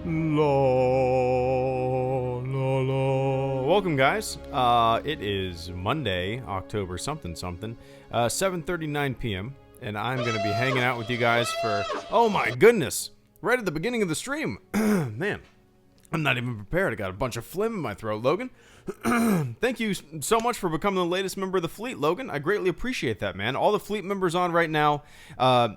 La, la, la. Welcome, guys. It is Monday, October something, 7:39 p.m. and I'm gonna be hanging out with you guys for, oh my goodness, right at the beginning of the stream. Man, I'm not even prepared. I got a bunch of phlegm in my throat, Logan. Thank you so much for becoming the latest member of the fleet, Logan. I greatly appreciate that, man. All the fleet members on right now,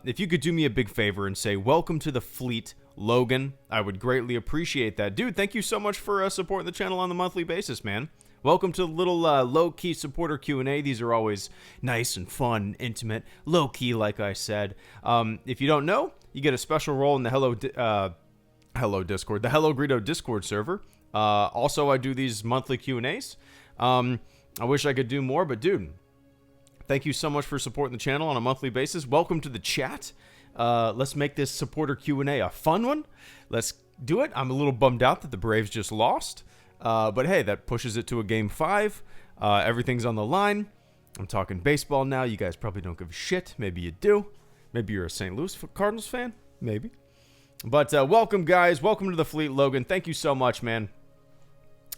if you could do me a big favor and say, welcome to the fleet, Logan, I would greatly appreciate that. Dude, thank you so much for supporting the channel on the monthly basis, man. Welcome to the little low-key supporter Q&A. These are always nice and fun, intimate, low-key, like I said. If you don't know, you get a special role in the Hello Discord, the HelloGreedo Discord server. Also, I do these monthly Q&As. I wish I could do more, but dude, thank you so much for supporting the channel on a monthly basis. Welcome to the chat. Let's make this supporter Q&A a fun one. Let's do it. I'm a little bummed out that the Braves just lost. But hey, that pushes it to a game 5. Everything's on the line. I'm talking baseball now. You guys probably don't give a shit. Maybe you do. Maybe you're a St. Louis Cardinals fan. Maybe. But welcome, guys. Welcome to the fleet, Logan. Thank you so much, man.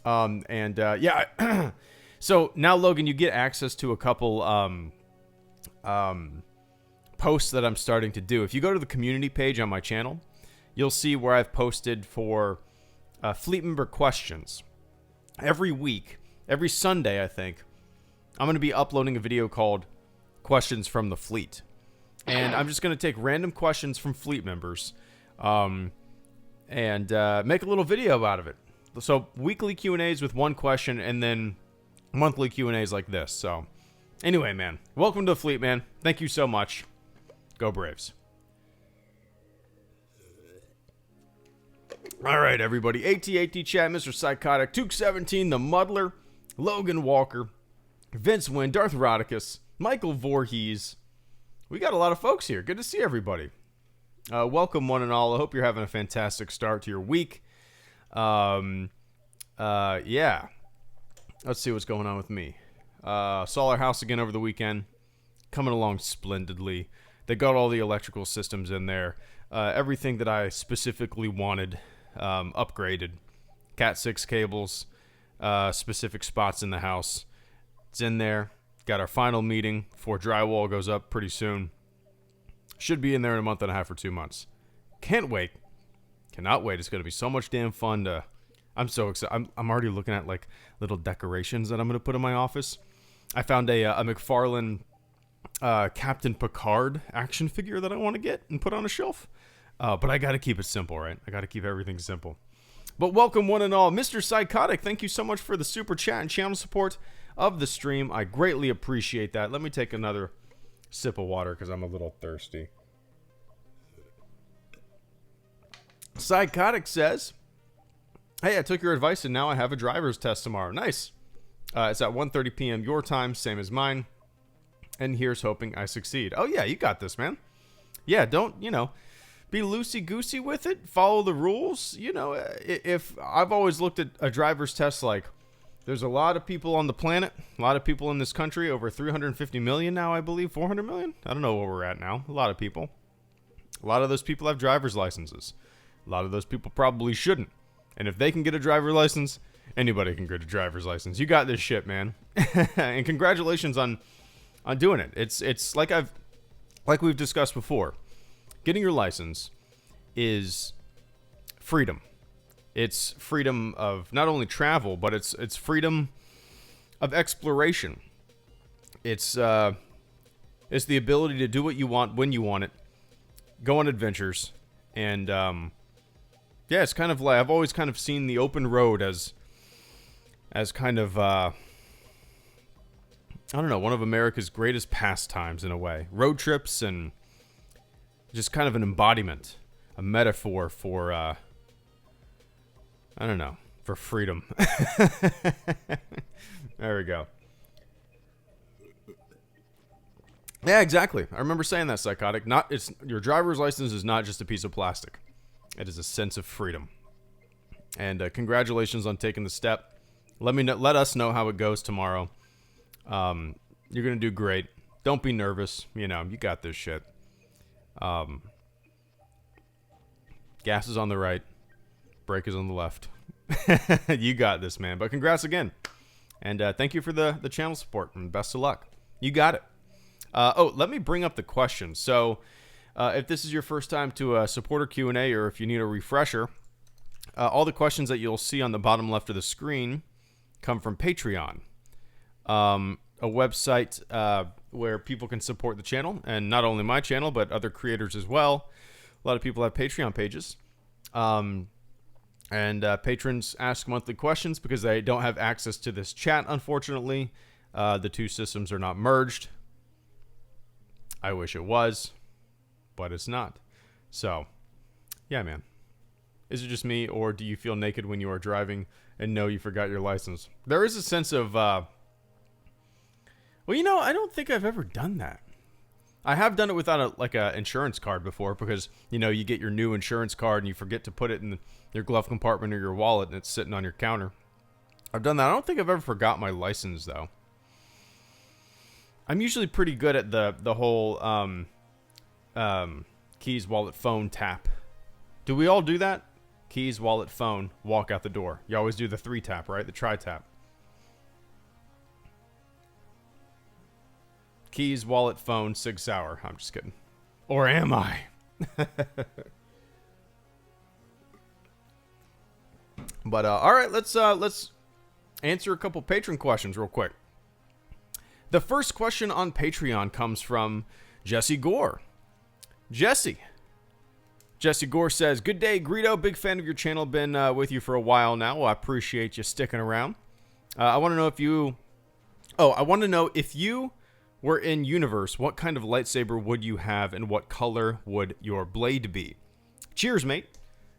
Yeah. So now, Logan, you get access to a couple posts that I'm starting to do. If you go to the community page on my channel, you'll see where I've posted for fleet member questions. Every week, every Sunday, I think, I'm going to be uploading a video called Questions from the Fleet. And I'm just going to take random questions from fleet members and make a little video out of it. So weekly Q&As with one question, and then monthly Q&As like this. So anyway, man, welcome to the fleet, man. Thank you so much. Go Braves. All right, everybody. AT chat, Mr. Psychotic, Tuke17, the Muddler, Logan Walker, Vince Wynn, Darth Rodicus, Michael Voorhees. We got a lot of folks here. Good to see everybody. Welcome, one and all. I hope you're having a fantastic start to your week. Yeah. Let's see what's going on with me. Saw our house again over the weekend. Coming along splendidly. They got all the electrical systems in there. Everything that I specifically wanted upgraded. Cat 6 cables, specific spots in the house. It's in there. Got our final meeting before drywall goes up pretty soon. Should be in there in a month and a half or 2 months. Can't wait. Cannot wait. It's going to be so much damn fun to... I'm so excited. I'm already looking at like little decorations that I'm going to put in my office. I found a McFarlane Captain Picard action figure that I want to get and put on a shelf. But I got to keep it simple, right? I got to keep everything simple. But welcome, one and all. Mr. Psychotic, thank you so much for the super chat and channel support of the stream. I greatly appreciate that. Let me take another sip of water because I'm a little thirsty. Psychotic says, hey, I took your advice and now I have a driver's test tomorrow. Nice. It's at 1:30 p.m. your time, same as mine. And here's hoping I succeed. Oh, yeah, you got this, man. Yeah, don't, be loosey-goosey with it. Follow the rules. If I've always looked at a driver's test like there's a lot of people on the planet, a lot of people in this country, over 350 million now, I believe, 400 million? I don't know where we're at now. A lot of people. A lot of those people have driver's licenses. A lot of those people probably shouldn't. And if they can get a driver's license, anybody can get a driver's license. You got this shit, man. And congratulations on doing it. It's like we've discussed before. Getting your license is freedom. It's freedom of not only travel, but it's freedom of exploration. It's the ability to do what you want when you want it, go on adventures, and yeah, it's kind of like I've always kind of seen the open road as kind of I don't know, one of America's greatest pastimes in a way. Road trips and just kind of an embodiment, a metaphor for I don't know, for freedom. There we go. Yeah, exactly. I remember saying that, Psychotic. Your driver's license is not just a piece of plastic. It is a sense of freedom. And congratulations on taking the step. Let us know how it goes tomorrow. You're gonna do great. Don't be nervous. You got this shit. Gas is on the right. brake is on the left. You got this, man. But congrats again. And thank you for the channel support, and best of luck. You got it. Oh, let me bring up the question. So if this is your first time to a supporter Q&A, or if you need a refresher, all the questions that you'll see on the bottom left of the screen come from Patreon, a website where people can support the channel, and not only my channel, but other creators as well. A lot of people have Patreon pages. Patrons ask monthly questions because they don't have access to this chat, unfortunately. The two systems are not merged. I wish it was, but it's not. So, yeah, man. Is it just me, or do you feel naked when you are driving and know you forgot your license? There is a sense of, well, you know, I don't think I've ever done that. I have done it without a insurance card before, because, you know, you get your new insurance card and you forget to put it in your glove compartment or your wallet, and it's sitting on your counter. I've done that. I don't think I've ever forgot my license, though. I'm usually pretty good at the whole keys, wallet, phone tap. Do we all do that? Keys, wallet, phone, walk out the door. You always do the 3-tap, right? The tri-tap. Keys, wallet, phone, Sig Sauer. I'm just kidding. Or am I? But all right, let's answer a couple patron questions real quick. The first question on Patreon comes from Jesse Gore. Jesse Gore says, "Good day, Greedo. Big fan of your channel. Been with you for a while now. Well, I appreciate you sticking around. I want to know if you... Oh, I want to know if you were in universe, what kind of lightsaber would you have, and what color would your blade be? Cheers, mate."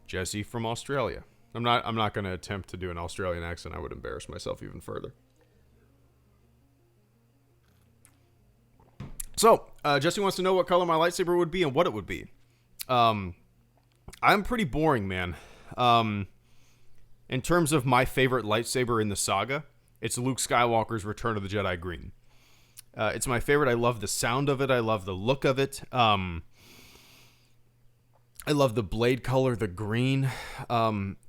Jesse from Australia. I'm not going to attempt to do an Australian accent. I would embarrass myself even further. So, Jesse wants to know what color my lightsaber would be and what it would be. I'm pretty boring, man. In terms of my favorite lightsaber in the saga, it's Luke Skywalker's Return of the Jedi green. It's my favorite. I love the sound of it. I love the look of it. I love the blade color, the green.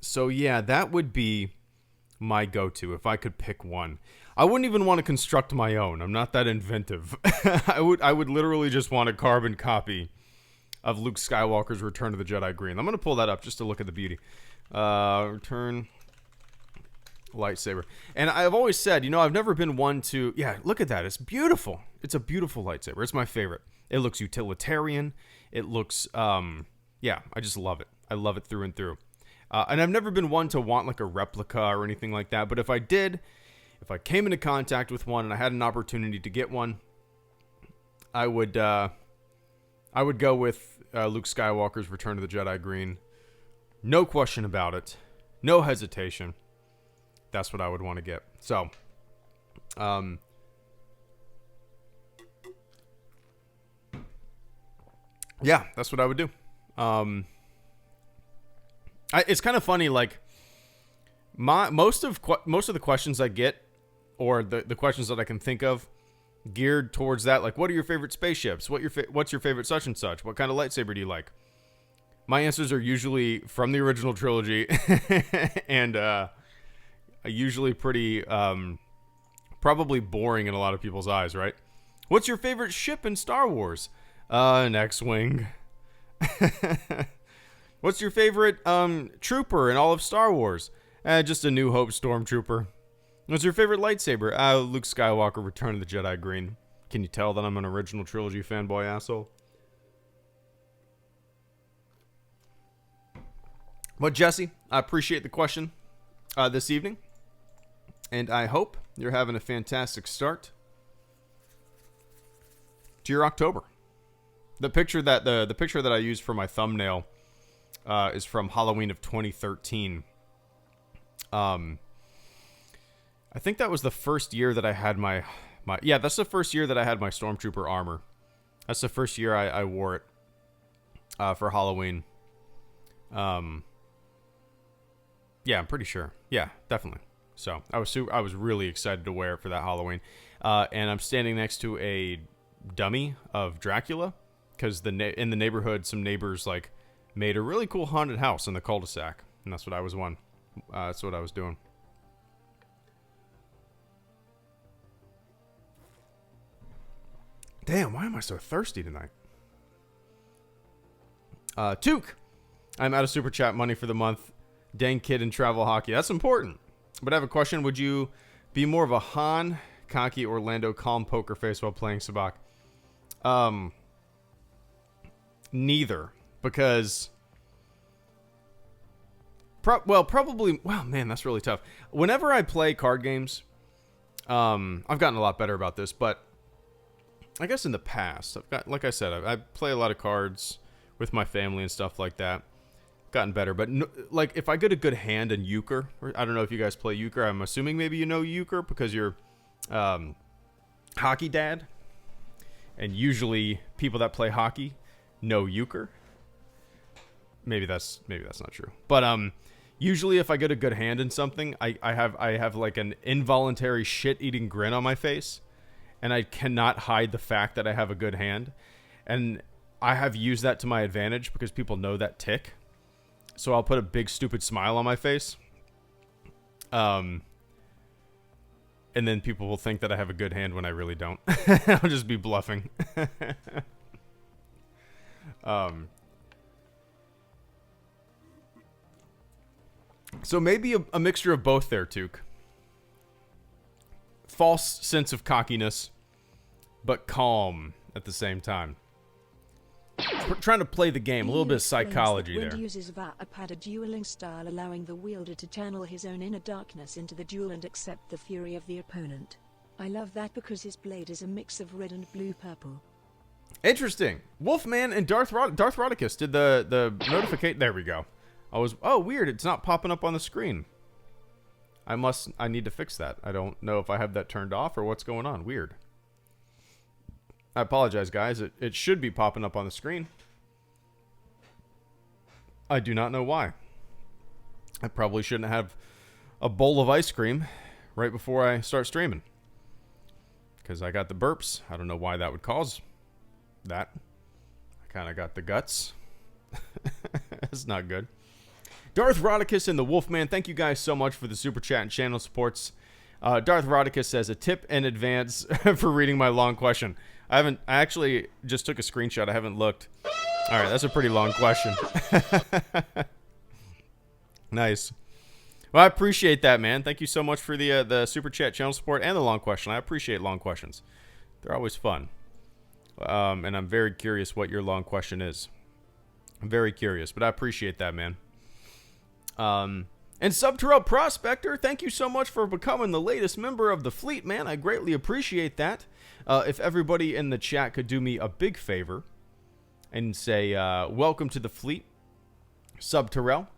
So yeah, that would be my go-to if I could pick one. I wouldn't even want to construct my own. I'm not that inventive. I would literally just want a carbon copy of Luke Skywalker's Return of the Jedi green. I'm going to pull that up just to look at the beauty. Return lightsaber. And I've always said, you know, I've never been one to... Yeah, look at that. It's beautiful. It's a beautiful lightsaber. It's my favorite. It looks utilitarian. It looks... yeah, I just love it. I love it through and through. And I've never been one to want like a replica or anything like that. But if I did, if I came into contact with one and I had an opportunity to get one, I would go with Luke Skywalker's Return of the Jedi green. No question about it. No hesitation. That's what I would want to get. So, yeah, that's what I would do. It's kind of funny, like most of the questions I get, or the questions that I can think of, geared towards that. Like, what are your favorite spaceships? What's your favorite such and such? What kind of lightsaber do you like? My answers are usually from the original trilogy, and usually pretty probably boring in a lot of people's eyes, right? What's your favorite ship in Star Wars? An X-wing. What's your favorite trooper in all of Star Wars? Just a New Hope stormtrooper. What's your favorite lightsaber? Luke Skywalker, Return of the Jedi green. Can you tell that I'm an original trilogy fanboy asshole? But Jesse, I appreciate the question this evening, and I hope you're having a fantastic start to your October. The picture that the picture that I used for my thumbnail is from Halloween of 2013. I think that was the first year that I had my yeah, that's the first year that I had my Stormtrooper armor. That's the first year I wore it for Halloween. Yeah, I'm pretty sure. Yeah, definitely. So I was really excited to wear it for that Halloween. And I'm standing next to a dummy of Dracula, because in the neighborhood, some neighbors like made a really cool haunted house in the cul-de-sac. And that's what I was one. That's what I was doing. Damn, why am I so thirsty tonight? Took. I'm out of super chat money for the month. Dang kid in travel hockey. That's important. But I have a question. Would you be more of a Han, cocky, Orlando, calm poker face while playing Sabak? Neither. Because... probably... Well, man, that's really tough. Whenever I play card games, I've gotten a lot better about this, but I guess in the past, like I said, I play a lot of cards with my family and stuff like that. Gotten better, but no, like if I get a good hand in euchre, or I don't know if you guys play euchre. I'm assuming maybe you know euchre because you're hockey dad, and usually people that play hockey know euchre. Maybe that's not true, but usually if I get a good hand in something, I have like an involuntary shit-eating grin on my face, and I cannot hide the fact that I have a good hand, and I have used that to my advantage because people know that tick. So I'll put a big stupid smile on my face. And then people will think that I have a good hand when I really don't. I'll just be bluffing. So maybe a mixture of both there, Took. False sense of cockiness, but calm at the same time. We're trying to play the game, a little bit of psychology there. Wind uses a dueling style, allowing the wielder to channel his own inner darkness into the duel and accept the fury of the opponent. I love that because his blade is a mix of red and blue-purple. Interesting. Wolfman and Darth Rodicus did the notification. There we go. Oh, weird. It's not popping up on the screen. I need to fix that. I don't know if I have that turned off or what's going on. Weird. I apologize, guys. It should be popping up on the screen. I do not know why. I probably shouldn't have a bowl of ice cream right before I start streaming. Because I got the burps. I don't know why that would cause that. I kind of got the guts. That's not good. Darth Rodicus and the Wolfman, thank you guys so much for the super chat and channel supports. Darth Rodicus says, a tip in advance for reading my long question. I actually just took a screenshot. I haven't looked. All right, that's a pretty long question. Nice. Well, I appreciate that, man. Thank you so much for the super chat, channel support, and the long question. I appreciate long questions. They're always fun. And I'm very curious what your long question is. I'm very curious, but I appreciate that, man. And SWTOR Prospector, thank you so much for becoming the latest member of the fleet, man. I greatly appreciate that. If everybody in the chat could do me a big favor and say, welcome to the fleet, SWTOR,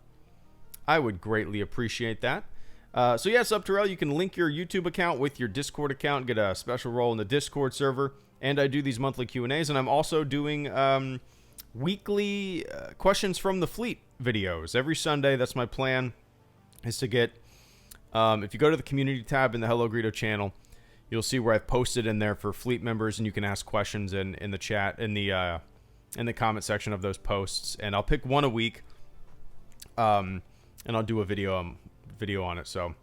I would greatly appreciate that. So yeah, SWTOR, you can link your YouTube account with your Discord account, get a special role in the Discord server, and I do these monthly Q&As, and I'm also doing weekly questions from the fleet videos. Every Sunday, that's my plan, is to get, if you go to the community tab in the HelloGreedo channel, you'll see where I've posted in there for fleet members, and you can ask questions in the chat, in the comment section of those posts, and I'll pick one a week, and I'll do a video on it. So,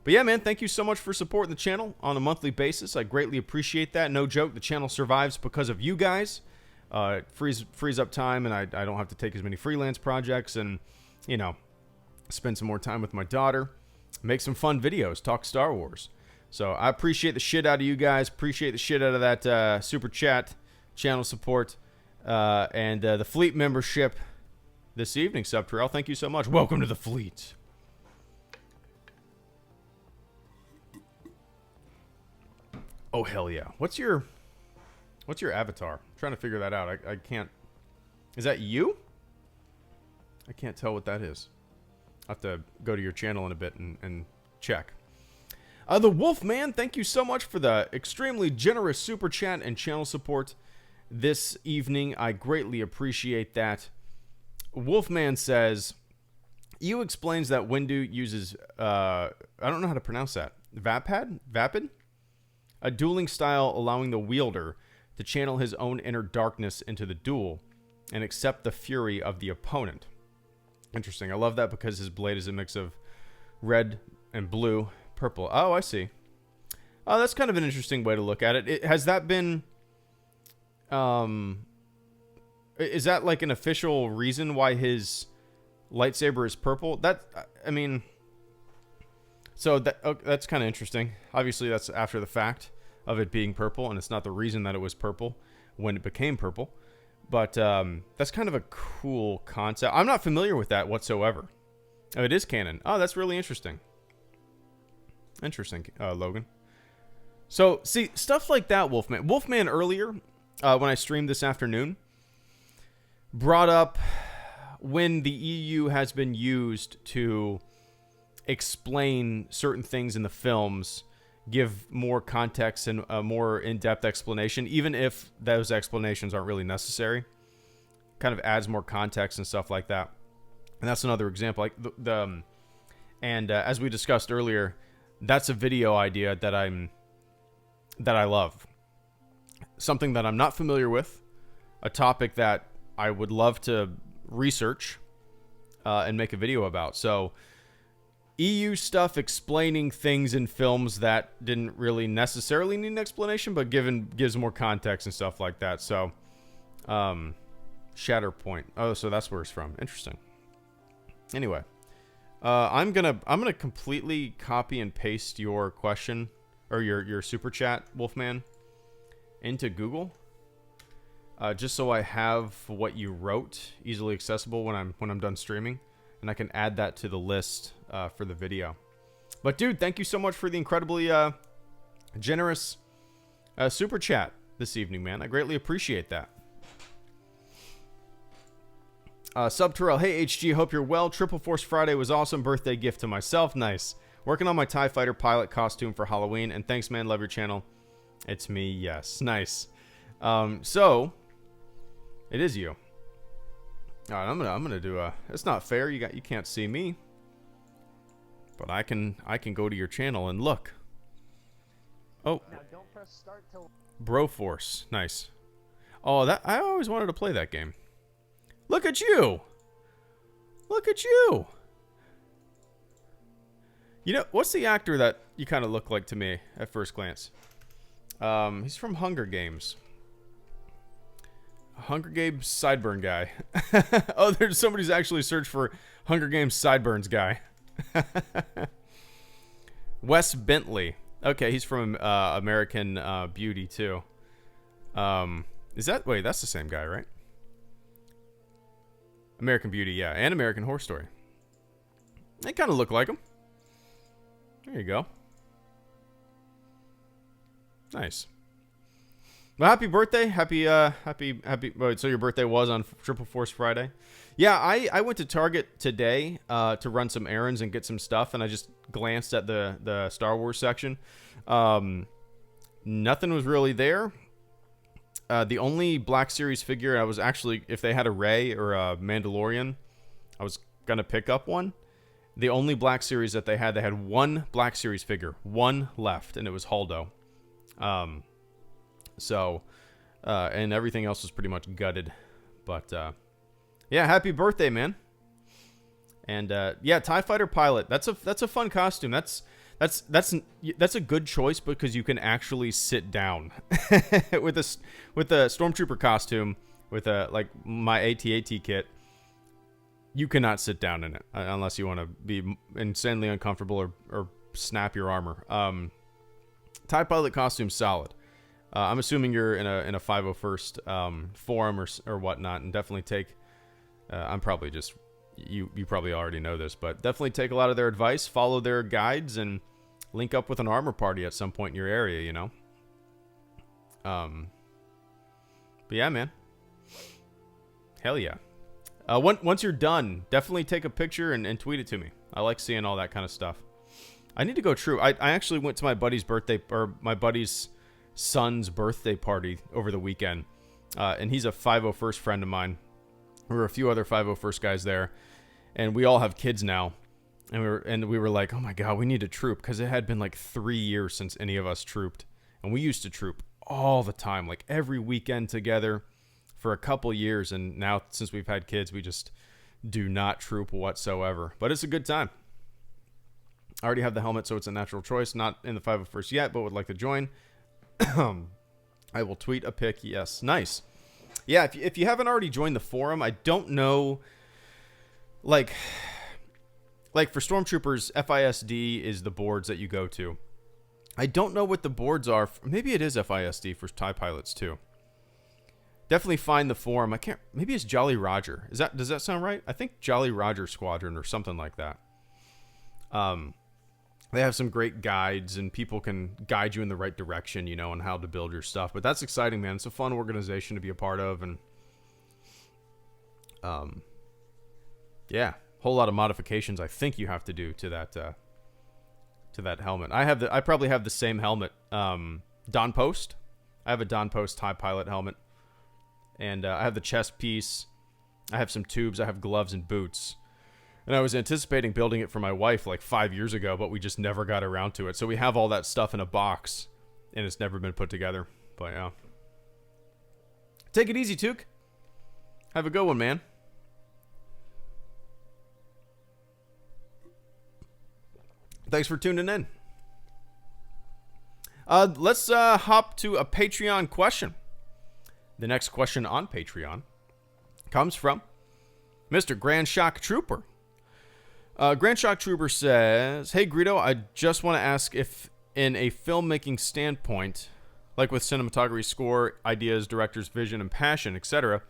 but yeah, man, thank you so much for supporting the channel on a monthly basis. I greatly appreciate that. No joke, the channel survives because of you guys. It frees up time, and I don't have to take as many freelance projects, and you know, spend some more time with my daughter, make some fun videos, talk Star Wars. So I appreciate the shit out of you guys. Appreciate the shit out of that super chat, channel support, and the fleet membership this evening, SWTOR. Thank you so much. Welcome to the fleet. Oh hell yeah! What's your avatar? I'm trying to figure that out. I can't. Is that you? I can't tell what that is. I'll have to go to your channel in a bit and check. The Wolfman, thank you so much for the extremely generous super chat and channel support this evening. I greatly appreciate that. Wolfman says, EU explains that Windu uses, I don't know how to pronounce that, Vapid? A dueling style allowing the wielder to channel his own inner darkness into the duel and accept the fury of the opponent. Interesting. I love that because his blade is a mix of red and blue, purple. Oh, I see. Oh, that's kind of an interesting way to look at it. Has that been... is that like an official reason why his lightsaber is purple? I mean... So that's kind of interesting. Obviously, that's after the fact of it being purple, and it's not the reason that it was purple when it became purple. But that's kind of a cool concept. I'm not familiar with that whatsoever. Oh, it is canon. Oh, that's really interesting. Interesting, Logan. So, see, stuff like that, Wolfman. Wolfman earlier, when I streamed this afternoon, brought up when the EU has been used to explain certain things in the films, give more context and a more in-depth explanation, even if those explanations aren't really necessary. Kind of adds more context and stuff like that. And that's another example. Like as we discussed earlier, that's a video idea that I love. Something that I'm not familiar with, a topic that I would love to research and make a video about. So EU stuff explaining things in films that didn't really necessarily need an explanation, but gives more context and stuff like that. So, Shatterpoint. Oh, so that's where it's from. Interesting. Anyway, I'm gonna completely copy and paste your question or your super chat, Wolfman, into Google, just so I have what you wrote easily accessible when I'm done streaming. And I can add that to the list for the video. But dude, thank you so much for the incredibly generous super chat this evening, man. I greatly appreciate that. SWTOR, hey HG, hope you're well. Triple Force Friday was awesome. Birthday gift to myself. Nice. Working on my TIE Fighter pilot costume for Halloween. And thanks, man. Love your channel. It's me. Yes. Nice. So, it is you. All right, I'm gonna do a. It's not fair. You can't see me, but I can go to your channel and look. Oh, now don't press start till. Broforce, nice. Oh, that I always wanted to play that game. Look at you. Look at you. You know what's the actor that you kind of look like to me at first glance? He's from Hunger Games. Hunger Games sideburn guy. Oh, there's somebody's actually searched for Hunger Games sideburns guy. Wes Bentley. Okay, he's from American Beauty too. Is that wait? That's the same guy, right? American Beauty, yeah, and American Horror Story. They kind of look like him. There you go. Nice. Well, happy birthday. Happy. Wait, so your birthday was on Triple Force Friday? Yeah, I went to Target today to run some errands and get some stuff, and I just glanced at the Star Wars section. Nothing was really there. The only Black Series figure I was actually, if they had a Rey or a Mandalorian, I was going to pick up one. The only Black Series that they had one Black Series figure, one left, and it was Haldo. So, and everything else was pretty much gutted. But, yeah, happy birthday, man. And, yeah, TIE Fighter pilot. That's a fun costume. That's a good choice because you can actually sit down with a Stormtrooper costume with like my AT-AT kit. You cannot sit down in it unless you want to be insanely uncomfortable or snap your armor. TIE pilot costume solid. I'm assuming you're in a 501st forum or whatnot, and definitely take. I'm probably just you probably already know this, but definitely take a lot of their advice, follow their guides, and link up with an armor party at some point in your area. You know. But yeah, man. Hell yeah. Once you're done, definitely take a picture and tweet it to me. I like seeing all that kind of stuff. I need to go true. I actually went to my buddy's birthday, or my buddy's son's birthday party over the weekend. And he's a 501st friend of mine. There were a few other 501st guys there. And we all have kids now. And we were like, oh my God, we need to troop. Because it had been like 3 years since any of us trooped. And we used to troop all the time, like every weekend together for a couple years. And now since we've had kids, we just do not troop whatsoever. But it's a good time. I already have the helmet, so it's a natural choice. Not in the 501st yet, but would like to join. I will tweet a pic. Yes. Nice. Yeah, if you haven't already joined the forum, I don't know, like for Stormtroopers, FISD is the boards that you go to. I don't know what the boards are. Maybe it is FISD for TIE pilots, too. Definitely find the forum. Maybe it's Jolly Roger. Does that sound right? I think Jolly Roger Squadron or something like that. They have some great guides, and people can guide you in the right direction, you know, on how to build your stuff. But that's exciting, man. It's a fun organization to be a part of, and yeah, whole lot of modifications I think you have to do to that helmet. I probably have the same helmet. Don Post. I have a Don Post TIE pilot helmet, and I have the chest piece. I have some tubes. I have gloves and boots. And I was anticipating building it for my wife like 5 years ago, but we just never got around to it. So we have all that stuff in a box, and it's never been put together. But yeah. Take it easy, Took. Have a good one, man. Thanks for tuning in. Let's hop to a Patreon question. The next question on Patreon comes from Mr. Grand Shock Trooper. Grand Shock Trooper says, "Hey Greedo, I just want to ask if in a filmmaking standpoint, like with cinematography, score, ideas, director's vision and passion, etc.,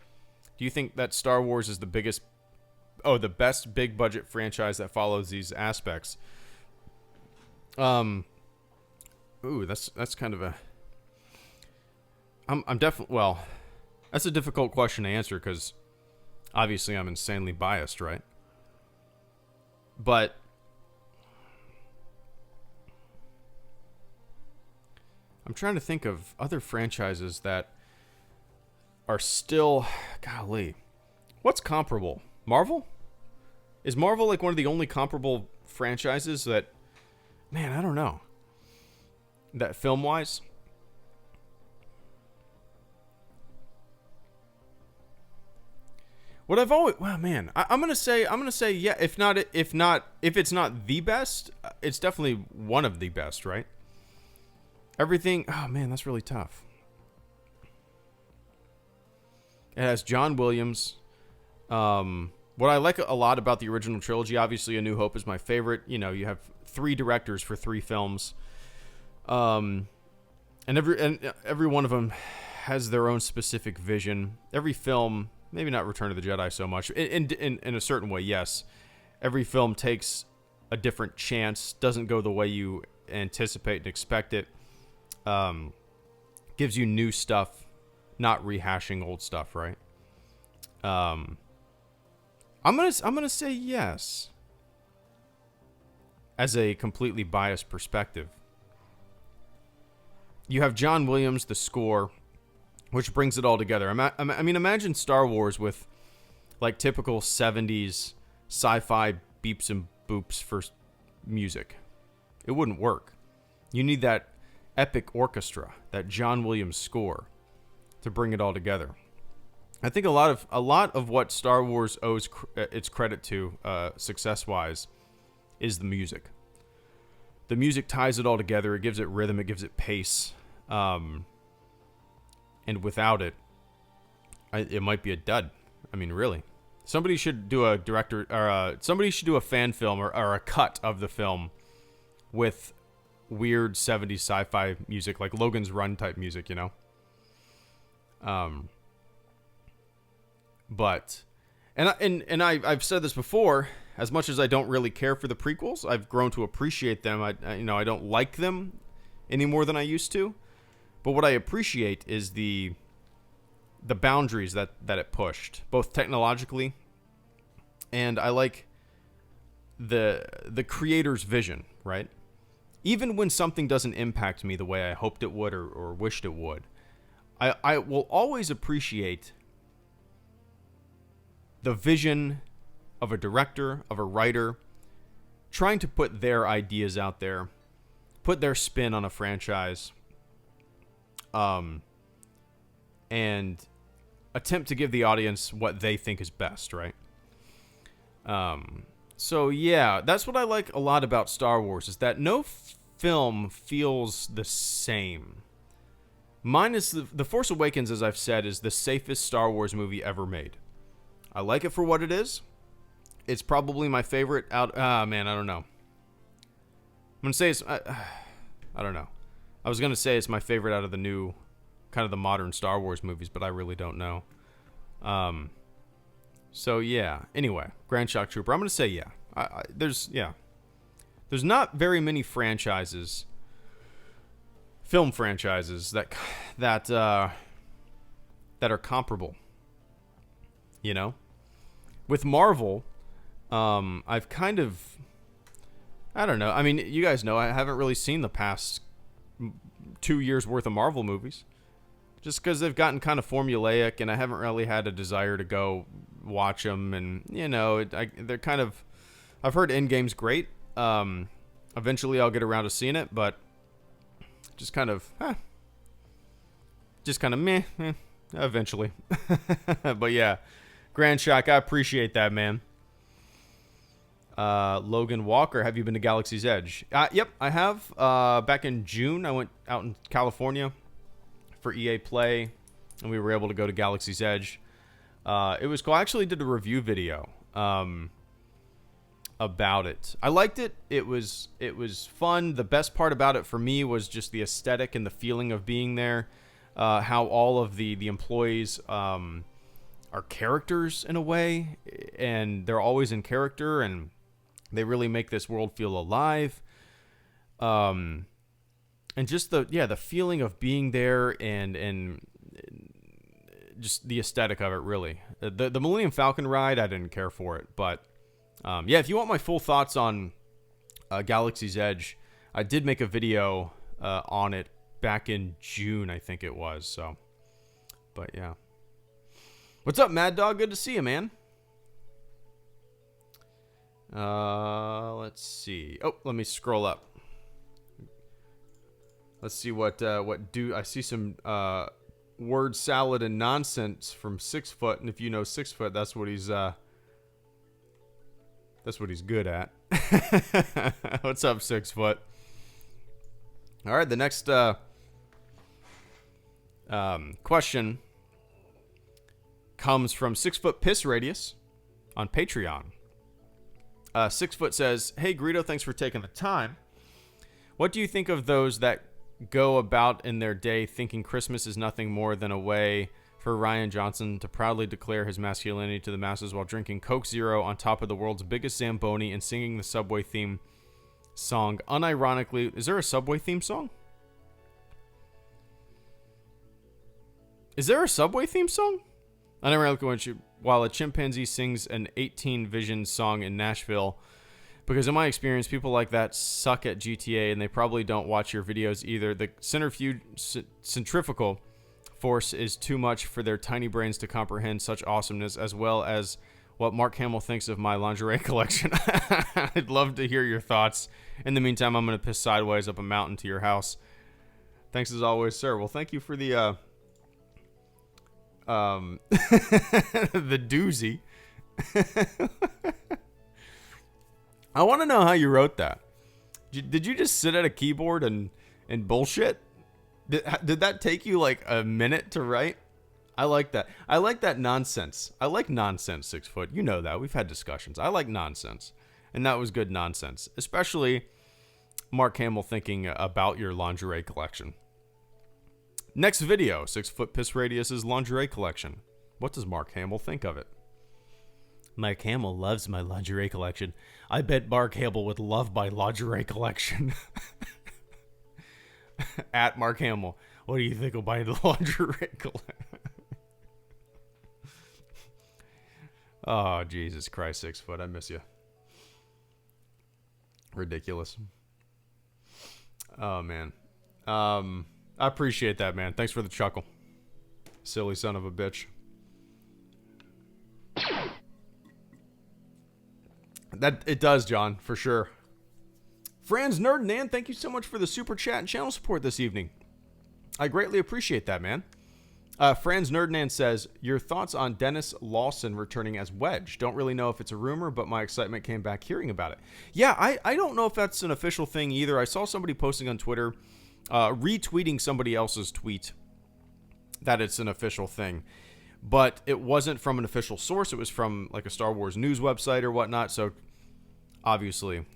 do you think that Star Wars is the best big budget franchise that follows these aspects?" Ooh, that's kind of a... I'm definitely... Well, that's a difficult question to answer because obviously I'm insanely biased, right? But I'm trying to think of other franchises that are still... Golly. What's comparable? Marvel? Is Marvel like one of the only comparable franchises that... Man, I don't know. That film-wise? What I've always... Well, man, I'm gonna say yeah. If it's not the best, it's definitely one of the best, right? Everything... Oh, man, that's really tough. It has John Williams. What I like a lot about the original trilogy, obviously A New Hope is my favorite. You know, you have 3 directors for 3 films. And every one of them has their own specific vision. Every film, maybe not Return of the Jedi so much, in a certain way, yes. Every film takes a different chance, doesn't go the way you anticipate and expect it. Gives you new stuff, not rehashing old stuff, right? I'm gonna say yes. As a completely biased perspective. You have John Williams, the score, which brings it all together. I mean, imagine Star Wars with like typical 70s sci-fi beeps and boops for music. It wouldn't work. You need that epic orchestra, that John Williams score to bring it all together. I think a lot of what Star Wars owes its credit to, success-wise, is the music. The music ties it all together. It gives it rhythm. It gives it pace. And without it, it might be a dud. I mean, really. Somebody should do a somebody should do a fan film or a cut of the film with weird 70s sci-fi music, like Logan's Run type music, you know? But, I've said this before, as much as I don't really care for the prequels, I've grown to appreciate them. I don't like them any more than I used to. But what I appreciate is the boundaries that it pushed, both technologically, and I like the creator's vision, right? Even when something doesn't impact me the way I hoped it would or wished it would, I will always appreciate the vision of a director, of a writer, trying to put their ideas out there, put their spin on a franchise, and attempt to give the audience what they think is best, right? So yeah, that's what I like a lot about Star Wars, is that no film feels the same. Minus the Force Awakens, as I've said, is the safest Star Wars movie ever made. I like it for what it is. It's probably my favorite out. Man, I don't know. I'm gonna say it's. I don't know. I was gonna say it's my favorite out of the new, kind of the modern Star Wars movies, but I really don't know. So yeah. Anyway, Grand Shock Trooper. I'm gonna say yeah. There's not very many franchises, film franchises that are comparable. You know, with Marvel, I've kind of, I don't know. I mean, you guys know I haven't really seen the past 2 years worth of Marvel movies, just because they've gotten kind of formulaic, and I haven't really had a desire to go watch them. And you know, they're kind of. I've heard Endgame's great. Eventually, I'll get around to seeing it, but just kind of meh. Eventually, but yeah, Grand Shock. I appreciate that, man. Logan Walker, have you been to Galaxy's Edge? Yep, I have. Back in June, I went out in California for EA Play, and we were able to go to Galaxy's Edge. It was cool. I actually did a review video about it. I liked it. It was fun. The best part about it for me was just the aesthetic and the feeling of being there. How all of the employees are characters in a way, and they're always in character, and they really make this world feel alive. And just the feeling of being there, and just the aesthetic of it, really. The Millennium Falcon ride, I didn't care for it, but yeah, if you want my full thoughts on Galaxy's Edge, I did make a video on it back in June, I think it was. So, but yeah. What's up, Mad Dog? Good to see you, man. Let's see. Oh, let me scroll up. Let's see what I see some word salad and nonsense from 6foot, and if you know 6foot, that's what he's good at. What's up, 6foot? All right, the next question comes from 6foot Piss Radius on Patreon. 6foot says, "Hey Greedo, thanks for taking the time. What do you think of those that go about in their day thinking Christmas is nothing more than a way for Ryan Johnson to proudly declare his masculinity to the masses while drinking Coke Zero on top of the world's biggest Zamboni and singing the Subway theme song unironically?" Is there a Subway theme song? Is there a Subway theme song? Unironically, while a chimpanzee sings an 18 Vision song in Nashville. Because in my experience, people like that suck at GTA, and they probably don't watch your videos either. The centrifugal force is too much for their tiny brains to comprehend such awesomeness, as well as what Mark Hamill thinks of my lingerie collection. I'd love to hear your thoughts. In the meantime, I'm going to piss sideways up a mountain to your house. Thanks as always, sir. Well, thank you for the the doozy. I want to know how you wrote that. Did you just sit at a keyboard and bullshit? Did that take you like a minute to write? I like that. I like that nonsense. I like nonsense, 6foot. You know that. We've had discussions. I like nonsense. And that was good nonsense. Especially Mark Hamill thinking about your lingerie collection. Next video, 6foot Piss Radius's lingerie collection. What does Mark Hamill think of it? Mark Hamill loves my lingerie collection. I bet Mark Hamill would love my lingerie collection. At Mark Hamill, what do you think of buying the lingerie collection? Oh, Jesus Christ, 6foot. I miss you. Ridiculous. Oh, man. I appreciate that, man. Thanks for the chuckle. Silly son of a bitch. That it does, John, for sure. Franz Nerdnan, thank you so much for the super chat and channel support this evening. I greatly appreciate that, man. Franz Nerdnan says, your thoughts on Dennis Lawson returning as Wedge? Don't really know if it's a rumor, but my excitement came back hearing about it. Yeah, I don't know if that's an official thing either. I saw somebody posting on Twitter, retweeting somebody else's tweet that it's an official thing. But it wasn't from an official source. It was from like a Star Wars news website or whatnot. So obviously,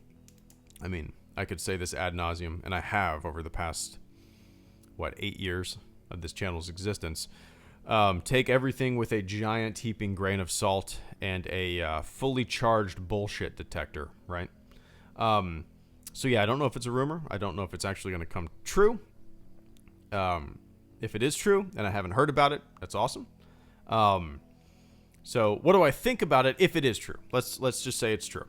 I mean, I could say this ad nauseum, and I have over the past, 8 years of this channel's existence. Take everything with a giant heaping grain of salt and a fully charged bullshit detector, right? So yeah, I don't know if it's a rumor. I don't know if it's actually going to come true. If it is true and I haven't heard about it, that's awesome. So what do I think about it if it is true? Let's just say it's true.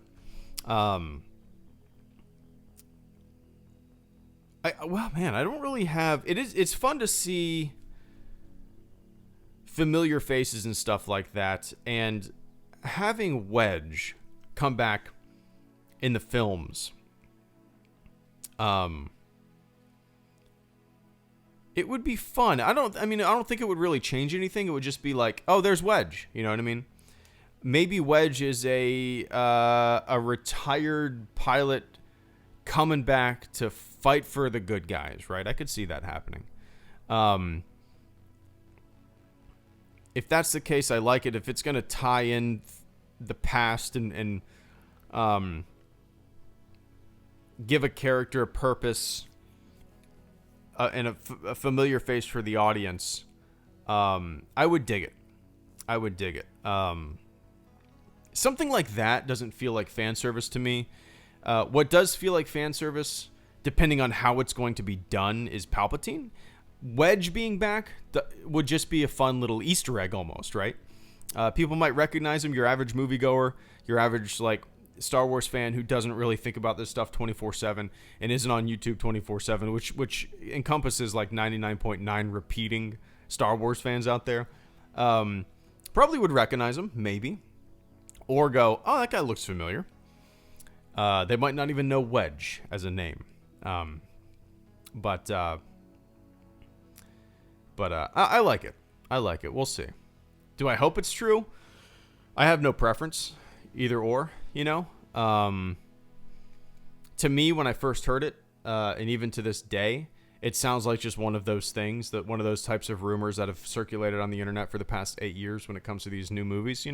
Well, man, I don't really have... It's fun to see familiar faces and stuff like that, and having Wedge come back in the films, it would be fun. I don't think it would really change anything. It would just be like, oh, there's Wedge. You know what I mean? Maybe Wedge is a retired pilot coming back to fight for the good guys, right? I could see that happening. If that's the case, I like it. If it's going to tie in the past and give a character a purpose and a familiar face for the audience, I would dig it. I would dig it. Something like that doesn't feel like fan service to me. What does feel like fan service, depending on how it's going to be done, is Palpatine. Wedge being back would just be a fun little Easter egg almost, right? People might recognize him. Your average moviegoer, your average Star Wars fan who doesn't really think about this stuff 24/7 and isn't on YouTube 24/7, which encompasses 99.9 repeating Star Wars fans out there, probably would recognize him, maybe, or go, oh, that guy looks familiar. They might not even know Wedge as a name, but I like it. I like it. We'll see. Do I hope it's true? I have no preference, either or. To me, when I first heard it, and even to this day, it sounds like just one of those things, one of those types of rumors that have circulated on the internet for the past 8 years when it comes to these new movies.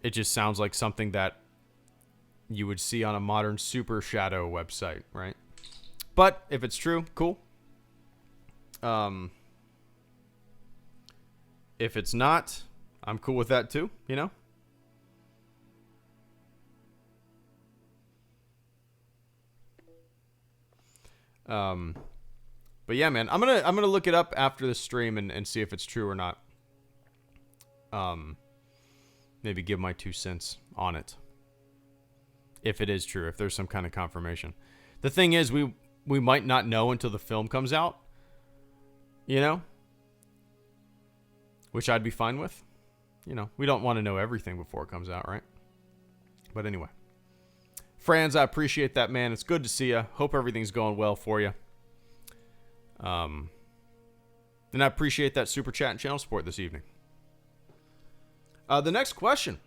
It just sounds like something that you would see on a modern Super Shadow website, right? But if it's true, cool. If it's not, I'm cool with that too, But yeah, man, I'm gonna look it up after the stream and see if it's true or not. Maybe give my 2 cents on it. If it is true, if there's some kind of confirmation. The thing is, we might not know until the film comes out. Which I'd be fine with. We don't want to know everything before it comes out, right? But anyway. Franz, I appreciate that, man. It's good to see you. Hope everything's going well for you. And I appreciate that super chat and channel support this evening. The next question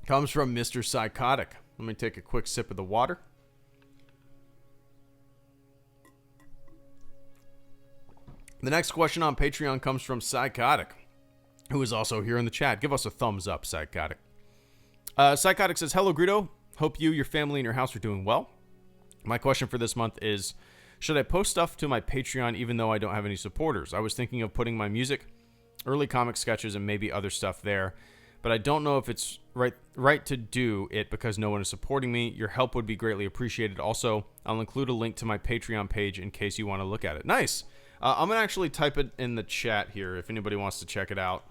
comes from Mr. Psychotic. Let me take a quick sip of the water. The next question on Patreon comes from Psychotic, who is also here in the chat. Give us a thumbs up, Psychotic. Psychotic says, hello, Greedo. Hope you, your family, and your house are doing well. My question for this month is, should I post stuff to my Patreon even though I don't have any supporters? I was thinking of putting my music, early comic sketches, and maybe other stuff there, but I don't know if it's right to do it because no one is supporting me. Your help would be greatly appreciated. Also, I'll include a link to my Patreon page in case you want to look at it. Nice. I'm going to actually type it in the chat here if anybody wants to check it out.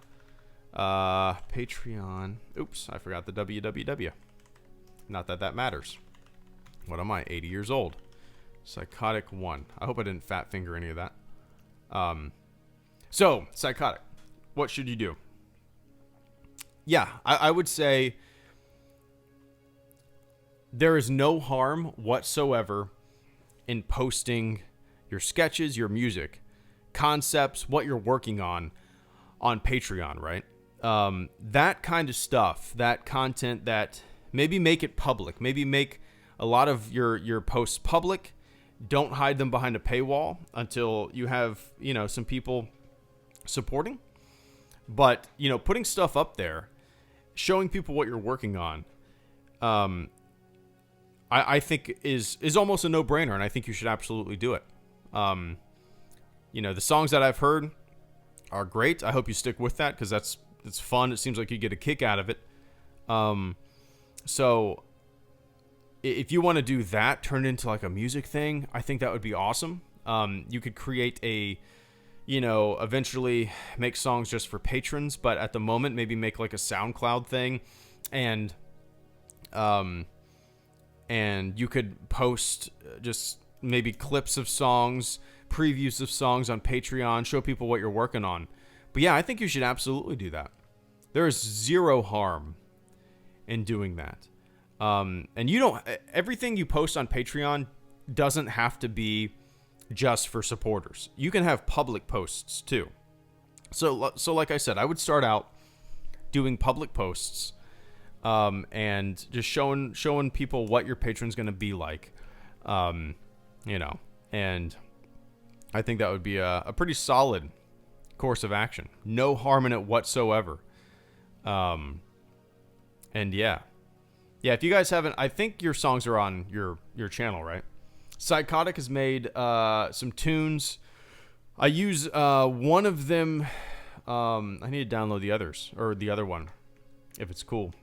Patreon. Oops, I forgot the www. Not that that matters. What am I, 80 years old? Psychotic 1. I hope I didn't fat finger any of that. So, Psychotic, what should you do? Yeah, I would say there is no harm whatsoever in posting your sketches, your music concepts, what you're working on Patreon, right? That kind of stuff, that content, that maybe make it public, maybe make a lot of your posts public. Don't hide them behind a paywall until you have, some people supporting. But, putting stuff up there, showing people what you're working on, I think is almost a no-brainer, and I think you should absolutely do it. The songs that I've heard are great. I hope you stick with that, because it's fun. It seems like you get a kick out of it. So if you want to do that, turn it into like a music thing, I think that would be awesome. You could create eventually make songs just for patrons, but at the moment, maybe make like a SoundCloud thing, and you could post just maybe clips of songs, previews of songs on Patreon, show people what you're working on. But yeah, I think you should absolutely do that. There is zero harm in doing that. And everything you post on Patreon doesn't have to be just for supporters. You can have public posts too. So like I said, I would start out doing public posts, and just showing people what your patron's going to be like, and I think that would be a pretty solid course of action. No harm in it whatsoever. And yeah, if you guys haven't, I think your songs are on your channel, right? Psychotic has made some tunes. I use one of them. I need to download the others, or the other one, if it's cool.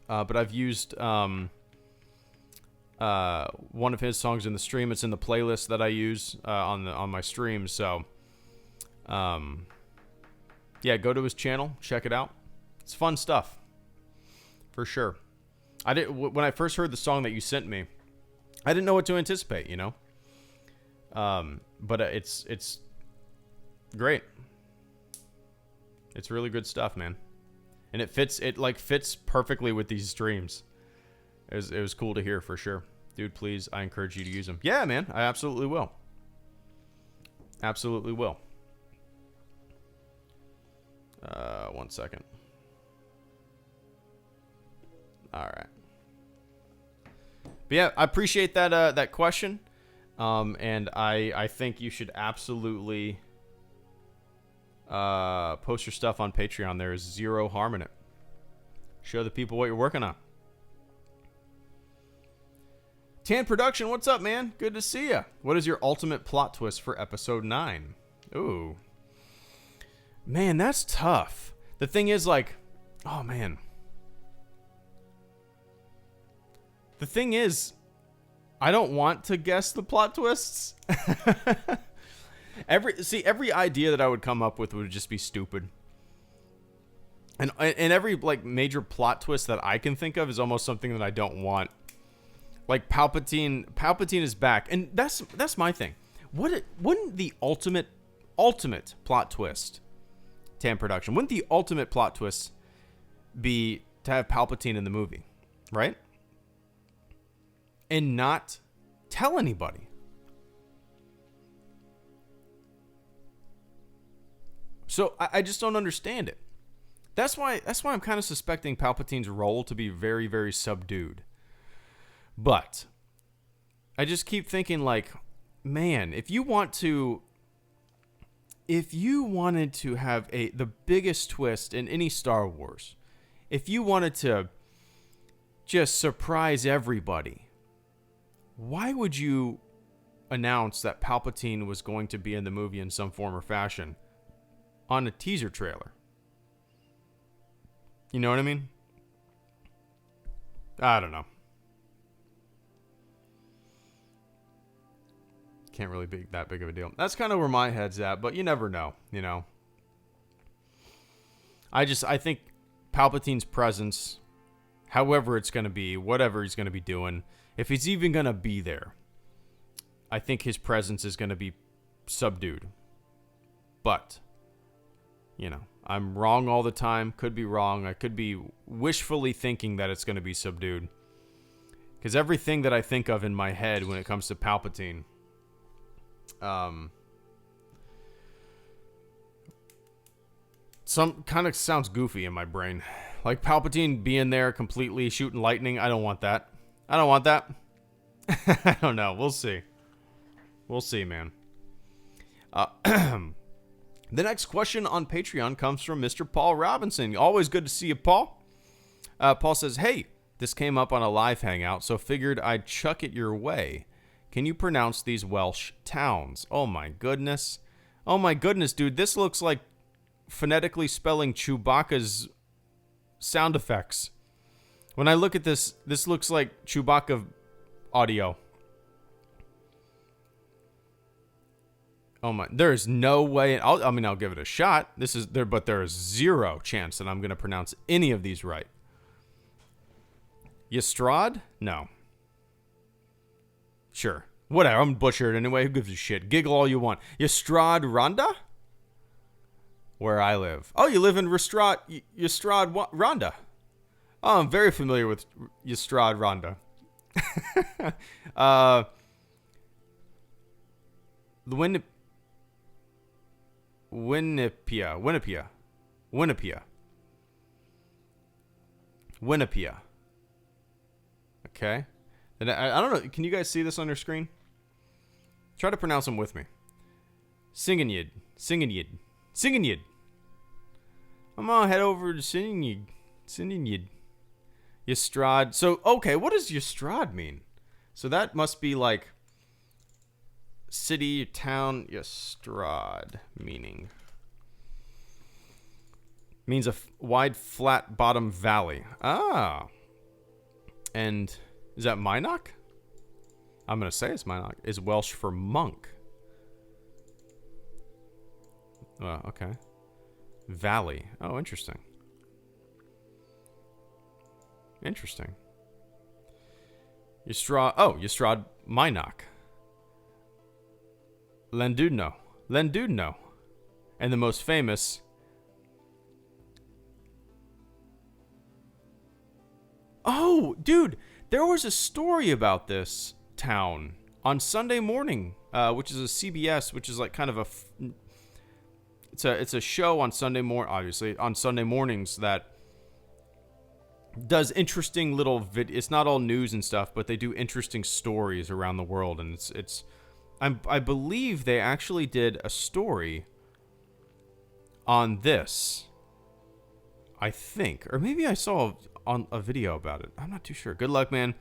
But I've used one of his songs in the stream. It's in the playlist that I use on my stream. So, yeah, go to his channel, check it out. It's fun stuff, for sure. When I first heard the song that you sent me, I didn't know what to anticipate, but it's great. It's really good stuff, man. And it fits perfectly with these streams. It was cool to hear, for sure. Dude, please, I encourage you to use them. Yeah, man, I absolutely will. Absolutely will. 1 second. All right. But yeah, I appreciate that question. And I think you should absolutely post your stuff on Patreon. There is zero harm in it. Show the people what you're working on. Tan Production, what's up, man? Good to see ya. What is your ultimate plot twist for episode 9? Ooh. Man, that's tough. The thing is, oh, man. The thing is, I don't want to guess the plot twists. Every idea that I would come up with would just be stupid. And every major plot twist that I can think of is almost something that I don't want. Like Palpatine is back, and that's my thing. Wouldn't the ultimate plot twist, Tan Production, wouldn't the ultimate plot twist be to have Palpatine in the movie, right? And not tell anybody. So I just don't understand it. That's why I'm kind of suspecting Palpatine's role to be very, very subdued. But I just keep thinking, man, if you wanted to have the biggest twist in any Star Wars, if you wanted to just surprise everybody, why would you announce that Palpatine was going to be in the movie in some form or fashion on a teaser trailer? You know what I mean? I don't know. Can't really be that big of a deal. That's kind of where my head's at, but you never know, I think Palpatine's presence, however it's going to be, whatever he's going to be doing, if he's even going to be there, I think his presence is going to be subdued. But, I'm wrong all the time. Could be wrong. I could be wishfully thinking that it's going to be subdued. Because everything that I think of in my head when it comes to Palpatine, Some kind of sounds goofy in my brain. Like Palpatine being there completely shooting lightning. I don't want that. I don't want that. I don't know. We'll see. We'll see, man. The next question on Patreon comes from Mr. Paul Robinson. Always good to see you, Paul. Paul says, hey, this came up on a live hangout, so figured I'd chuck it your way. Can you pronounce these Welsh towns? Oh my goodness. Oh my goodness, dude. This looks like phonetically spelling Chewbacca's sound effects. When I look at this, this looks like Chewbacca audio. Oh my, there's no way. I'll give it a shot. But there is zero chance that I'm going to pronounce any of these right. Yestrad? No. Sure. Whatever, I'm butchered anyway. Who gives a shit? Giggle all you want. Yestrad Ronda? Where I live. Oh, you live in Yestrad Ronda. Oh, I'm very familiar with Yestrad Ronda. The Winnipia. Okay. And I don't know. Can you guys see this on your screen? Try to pronounce them with me. Singin' Yid. I'm gonna head over to Singin' Yid. Yestrad. So, okay, what does Yestrad mean? So that must be like city, town, Yestrad meaning. Means a wide, flat bottom valley. Ah. And is that Minok? I'm going to say it's Minok. Is Welsh for monk. Okay. Valley. Oh, interesting. Interesting. Yestrad Minok. Llandudno. And the most famous. Oh, dude, there was a story about this town on Sunday morning, which is a CBS, which is like kind of it's a show on Sunday obviously on Sunday mornings that does interesting little it's not all news and stuff, but they do interesting stories around the world, and I believe they actually did a story on this. I think, or maybe I saw on a video about it. I'm not too sure. Good luck, man.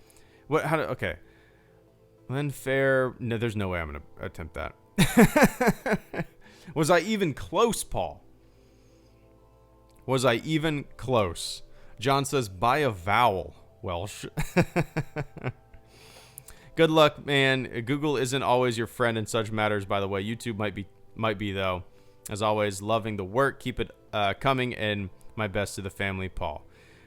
Okay. Len Fair. No, there's no way I'm going to attempt that. Was I even close, Paul? Was I even close? John says, buy a vowel, Welsh. Good luck, man. Google isn't always your friend in such matters, by the way. YouTube might be though. As always, loving the work. Keep it coming, and my best to the family, Paul.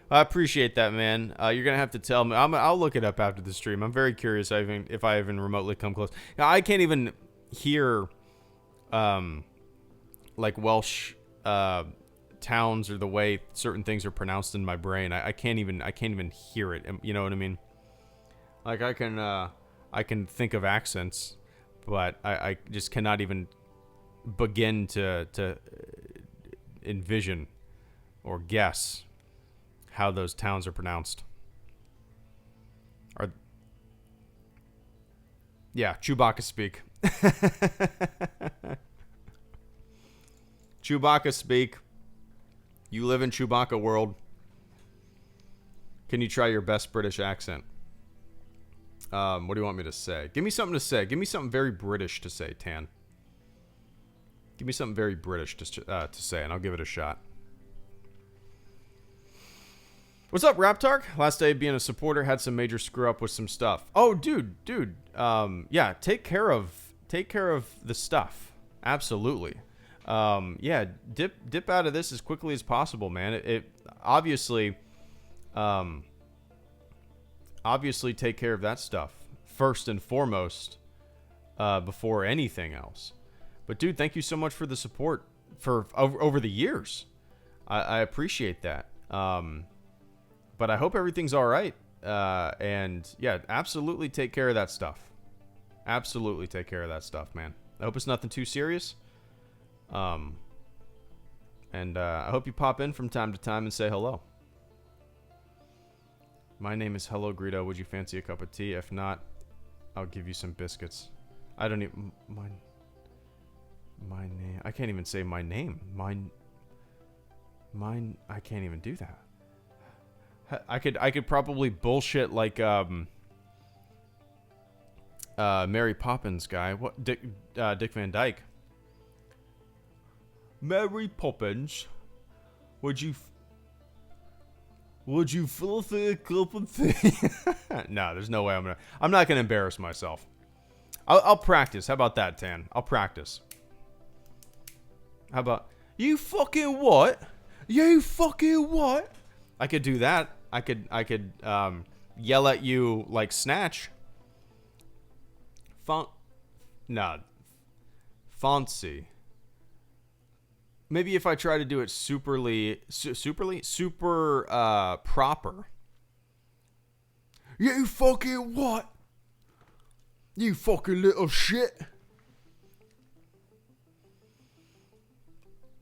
I appreciate that, man. You're going to have to tell me. I'll look it up after the stream. I'm very curious if I even remotely come close. Now, I can't even hear like Welsh towns or the way certain things are pronounced in my brain. I can't even hear it. You know what I mean? Like I can think of accents, but I just cannot even begin to envision or guess how those towns are pronounced. Yeah, Chewbacca speak. Chewbacca speak. You live in Chewbacca world. Can you try your best British accent? What do you want me to say? Give me something to say. Give me something very British to say, Tan. Give me something very British to say, and I'll give it a shot. What's up, Raptark? Last day being a supporter, had some major screw up with some stuff. Oh, dude. Yeah, take care of the stuff. Absolutely. Yeah, dip out of this as quickly as possible, man. It obviously take care of that stuff first and foremost, before anything else. But dude, thank you so much for the support for over the years. I appreciate that. But I hope everything's all right. And yeah, absolutely take care of that stuff. Absolutely take care of that stuff, man. I hope it's nothing too serious. And I hope you pop in from time to time and say hello. My name is HelloGreedo. Would you fancy a cup of tea? If not, I'll give you some biscuits. I don't even... My name... I can't even say my name. Mine... I can't even do that. I could probably bullshit like Mary Poppins guy. What? Dick Van Dyke. Mary Poppins, would you fill a cup of tea? No, there's no way I'm not gonna embarrass myself. I'll practice. How about that, Tan? I'll practice. How about you fucking what? You fucking what? I could do that. I could yell at you like Snatch. Fancy. Maybe if I try to do it super proper. You fucking what? You fucking little shit.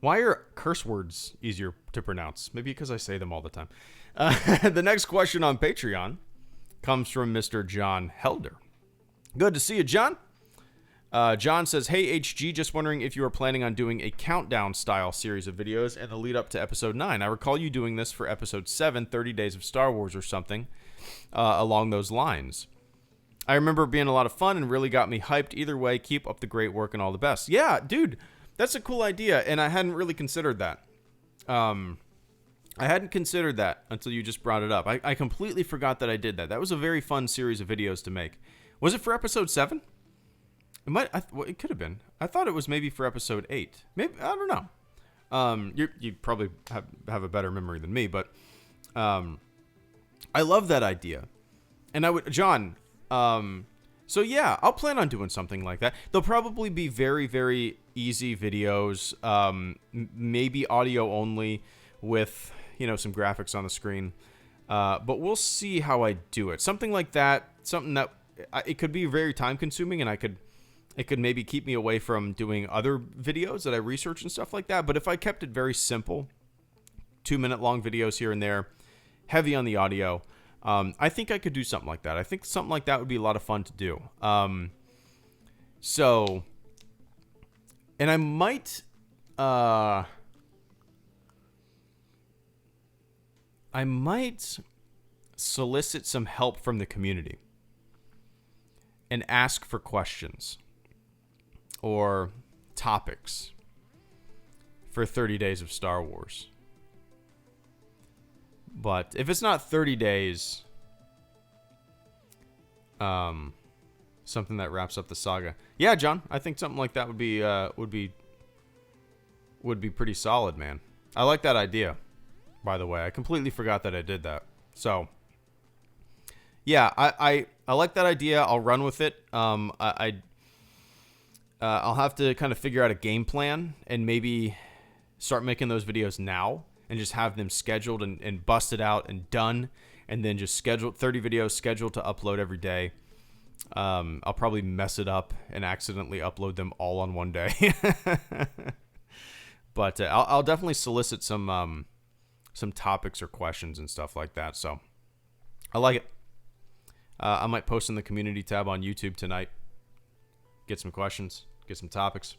Why are curse words easier to pronounce? Maybe because I say them all the time. The next question on Patreon comes from Mr. John Helder. Good to see you, John. John says, hey, HG, just wondering if you are planning on doing a countdown-style series of videos and the lead up to Episode 9. I recall you doing this for Episode 7, 30 Days of Star Wars or something along those lines. I remember it being a lot of fun and really got me hyped. Either way, keep up the great work and all the best. Yeah, dude, that's a cool idea, and I hadn't really considered that. I hadn't considered that until you just brought it up. I completely forgot that I did that. That was a very fun series of videos to make. Was it for Episode 7? It could have been. I thought it was maybe for Episode 8. Maybe, I don't know. You probably have a better memory than me, but I love that idea. And John, so yeah, I'll plan on doing something like that. They'll probably be very, very easy videos, maybe audio only with, some graphics on the screen. But we'll see how I do it. Something like that, something that it could be very time consuming, and it could maybe keep me away from doing other videos that I research and stuff like that. But if I kept it very simple, 2-minute long videos here and there, heavy on the audio, I think I could do something like that. I think something like that would be a lot of fun to do. And I might solicit some help from the community and ask for questions or topics for 30 Days of Star Wars. But if it's not 30 days, something that wraps up the saga. Yeah, John, I think something like that would be pretty solid, man. I like that idea, by the way. I completely forgot that I did that. So, yeah, I like that idea. I'll run with it. I'll have to kind of figure out a game plan and maybe start making those videos now and just have them scheduled and busted out and done, and then just 30 videos scheduled to upload every day. I'll probably mess it up and accidentally upload them all on one day. But I'll definitely solicit some topics or questions and stuff like that. So I like it. I might post in the community tab on YouTube tonight. Get some questions, get some topics.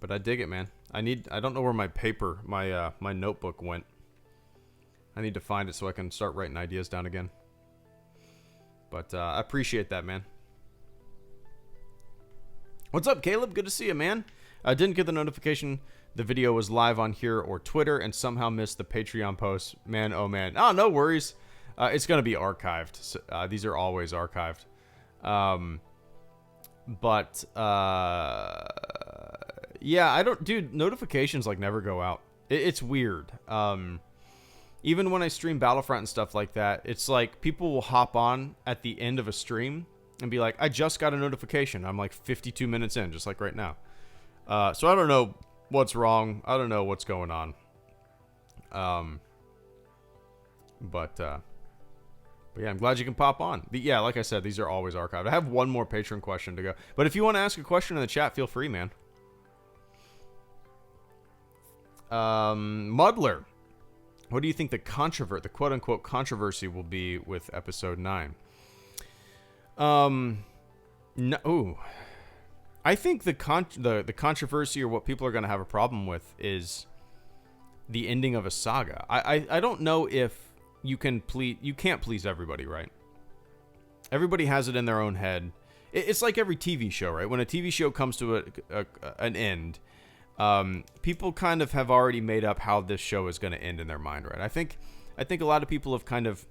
But I dig it, man. I don't know where my paper, my notebook went. I need to find it so I can start writing ideas down again. But I appreciate that, man. What's up, Caleb? Good to see you, man. I didn't get the notification the video was live on here or Twitter and somehow missed the Patreon post. Man, oh man. Oh, no worries. It's going to be archived. So, these are always archived. But yeah, dude, notifications like never go out. It's weird. Even when I stream Battlefront and stuff like that, it's like people will hop on at the end of a stream and be like, I just got a notification. I'm like 52 minutes in, just like right now. So I don't know what's wrong. I don't know what's going on. But yeah, I'm glad you can pop on. Yeah, like I said, these are always archived. I have one more Patreon question to go. But if you want to ask a question in the chat, feel free, man. Muddler, what do you think the quote-unquote controversy will be with episode 9? No, ooh. I think the controversy, or what people are going to have a problem with, is the ending of a saga. I don't know if you can't please everybody, right? Everybody has it in their own head. It's like every TV show, right? When a TV show comes to an end, people kind of have already made up how this show is going to end in their mind, right? I think a lot of people have kind of,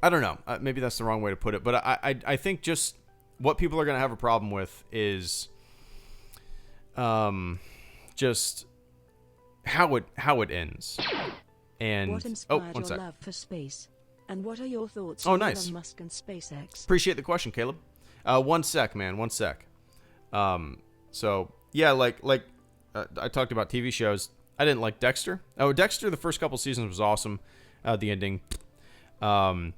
I don't know, maybe that's the wrong way to put it, but I think just what people are going to have a problem with is just how it ends. And what inspired your love for space? And what are your thoughts on Elon Musk and SpaceX? Appreciate the question, Caleb. 1 sec, man. 1 sec. So yeah, like I talked about TV shows. I didn't like Dexter. Oh, Dexter, the first couple seasons was awesome. The ending, for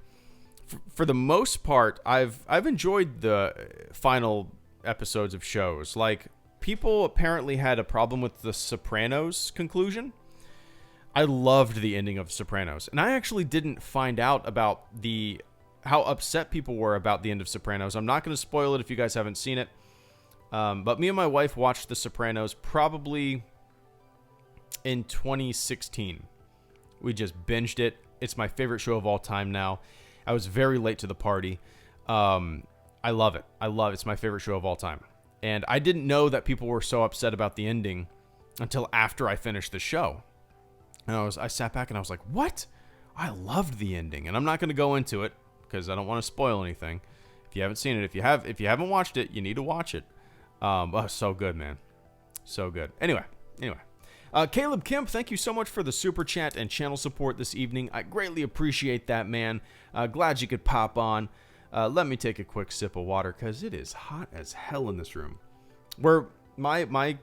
the most part, I've enjoyed the final episodes of shows. Like, people apparently had a problem with the Sopranos conclusion. I loved the ending of Sopranos, and I actually didn't find out about how upset people were about the end of Sopranos. I'm not going to spoil it if you guys haven't seen it, but me and my wife watched The Sopranos probably in 2016. We just binged it. It's my favorite show of all time now. I was very late to the party. I love it. It's my favorite show of all time. And I didn't know that people were so upset about the ending until after I finished the show. And I sat back and I was like, what? I loved the ending. And I'm not going to go into it because I don't want to spoil anything. If you haven't seen it, if you haven't watched it, you need to watch it. So good, man. So good. Anyway. Caleb Kemp, thank you so much for the super chat and channel support this evening. I greatly appreciate that, man. Glad you could pop on. Let me take a quick sip of water because it is hot as hell in this room. Where my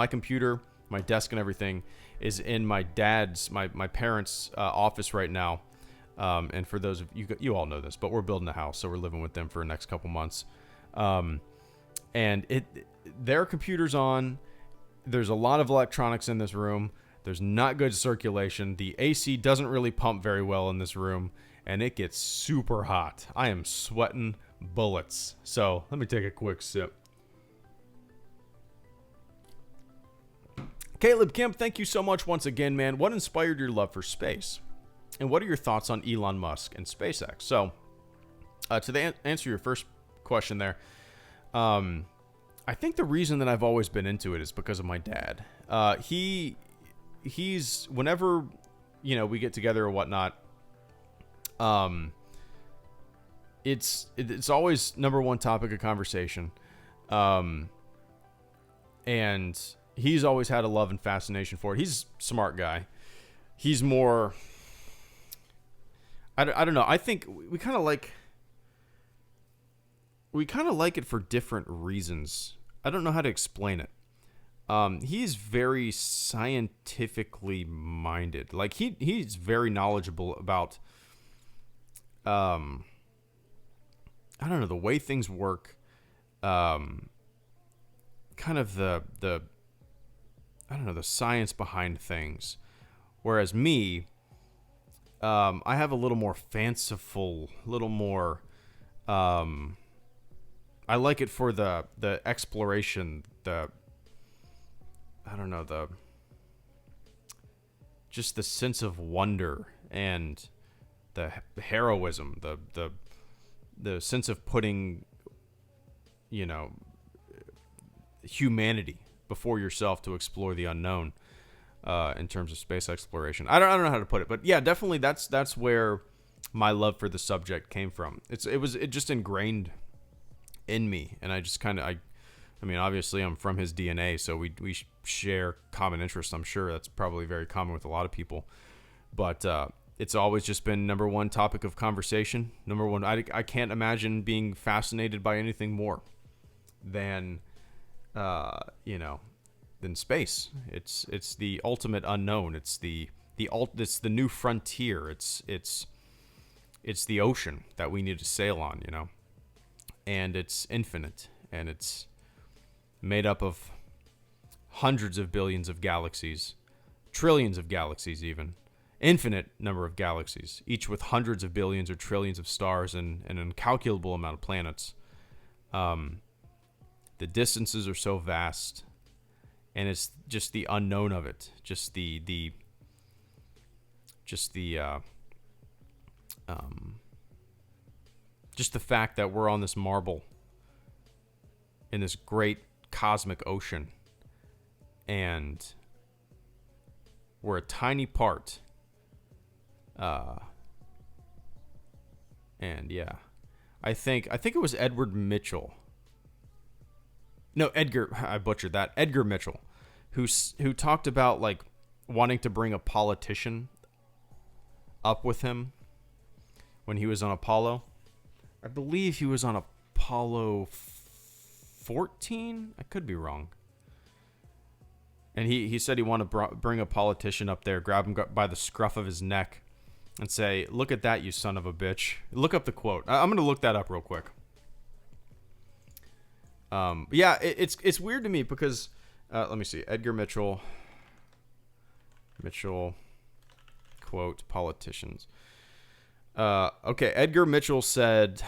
computer, my desk, and everything is in my parents' office right now. And for those of you all know this, but we're building a house, so we're living with them for the next couple months. And their computer's on. There's a lot of electronics in this room. There's not good circulation. The AC doesn't really pump very well in this room, and it gets super hot. I am sweating bullets. So let me take a quick sip. Caleb Kemp, thank you so much once again, man. What inspired your love for space? And what are your thoughts on Elon Musk and SpaceX? So, to answer your first question there, I think the reason that I've always been into it is because of my dad. He's whenever, we get together or whatnot, it's always number one topic of conversation. And he's always had a love and fascination for it. He's a smart guy. He's more, I don't know. I think we kind of like it for different reasons. I don't know how to explain it. He's very scientifically minded. Like he's very knowledgeable about, I don't know, the way things work. Kind of the I don't know, the science behind things. Whereas me, I have a little more fanciful, little more, I like it for the exploration, just the sense of wonder and the heroism, the sense of putting, humanity before yourself to explore the unknown, in terms of space exploration. I don't know how to put it, but yeah, definitely that's where my love for the subject came from. It just ingrained in me, and I just I mean, obviously I'm from his DNA, so we share common interests. I'm sure that's probably very common with a lot of people, but it's always just been number one topic of conversation. Number one, I can't imagine being fascinated by anything more than than space. It's the ultimate unknown. It's the new frontier. It's the ocean that we need to sail on, and it's infinite, and it's made up of hundreds of billions of galaxies, trillions of galaxies even, infinite number of galaxies, each with hundreds of billions or trillions of stars and an incalculable amount of planets. The distances are so vast, and it's just the unknown of it, just the fact that we're on this marble in this great cosmic ocean, and we're a tiny part. And yeah, I think it was Edward Mitchell. No, Edgar. I butchered that. Edgar Mitchell, who talked about like wanting to bring a politician up with him when he was on Apollo. I believe he was on Apollo 14. I could be wrong. And he said he wanted to bring a politician up there, grab him by the scruff of his neck, and say, "Look at that, you son of a bitch." Look up the quote. I'm going to look that up real quick. Yeah, it's weird to me because, let me see. Edgar Mitchell, quote, politicians. Okay, Edgar Mitchell said,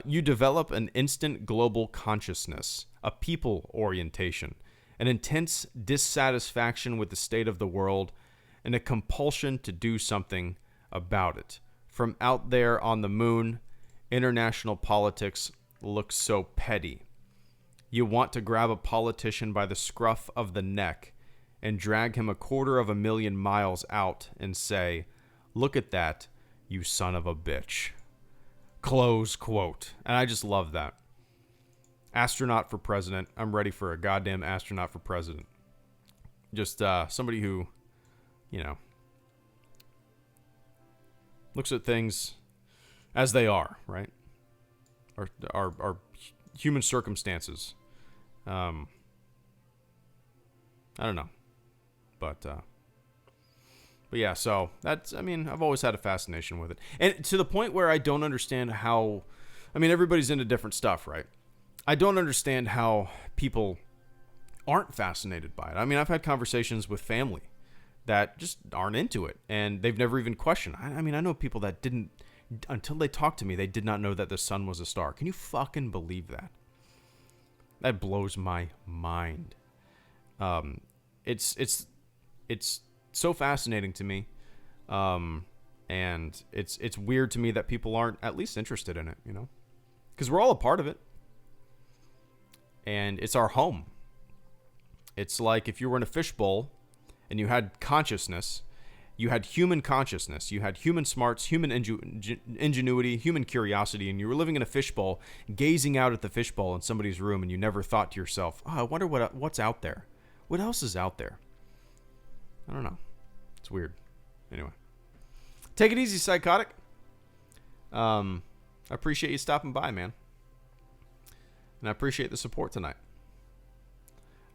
you develop an instant global consciousness, a people orientation, an intense dissatisfaction with the state of the world, and a compulsion to do something about it. From out there on the moon, international politics looks so petty. You want to grab a politician by the scruff of the neck and drag him 250,000 miles out and say, "Look at that, you son of a bitch." Close quote. And I just love that. Astronaut for president. I'm ready for a goddamn astronaut for president. Just somebody who, looks at things as they are, right? Our human circumstances. I don't know. But yeah, so that's, I've always had a fascination with it. And to the point where I don't understand how, everybody's into different stuff, right? I don't understand how people aren't fascinated by it. I've had conversations with family that just aren't into it, and they've never even questioned. I know people that didn't, until they talked to me, they did not know that the sun was a star. Can you fucking believe that? That blows my mind. It's so fascinating to me, and it's weird to me that people aren't at least interested in it, because we're all a part of it, and it's our home. It's like if you were in a fishbowl and you had consciousness, you had human consciousness, you had human smarts, human ingenuity, human curiosity, and you were living in a fishbowl, gazing out at the fishbowl in somebody's room, and you never thought to yourself, "Oh, I wonder what's out there. What else is out there?" I don't know. It's weird. Anyway, take it easy, Psychotic. I appreciate you stopping by, man, and I appreciate the support tonight.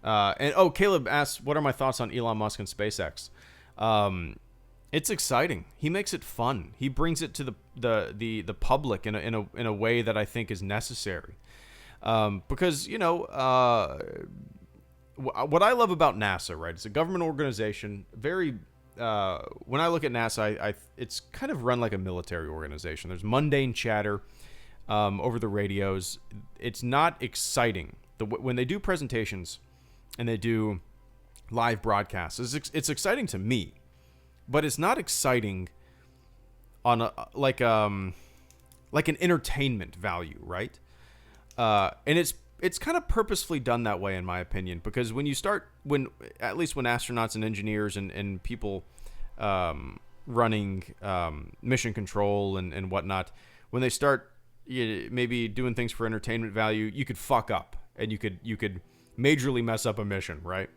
Caleb asks, what are my thoughts on Elon Musk and SpaceX? It's exciting. He makes it fun. He brings it to the public in a way that I think is necessary. Because what I love about NASA, right? It's a government organization. Very when I look at NASA, it's kind of run like a military organization. There's mundane chatter over the radios. It's not exciting. When they do presentations and they do live broadcasts, it's exciting to me, but it's not exciting on like an entertainment value, right? And it's kind of purposefully done that way, in my opinion, because when at least when astronauts and engineers and people running mission control and whatnot, when they start maybe doing things for entertainment value, you could fuck up and you could majorly mess up a mission, right?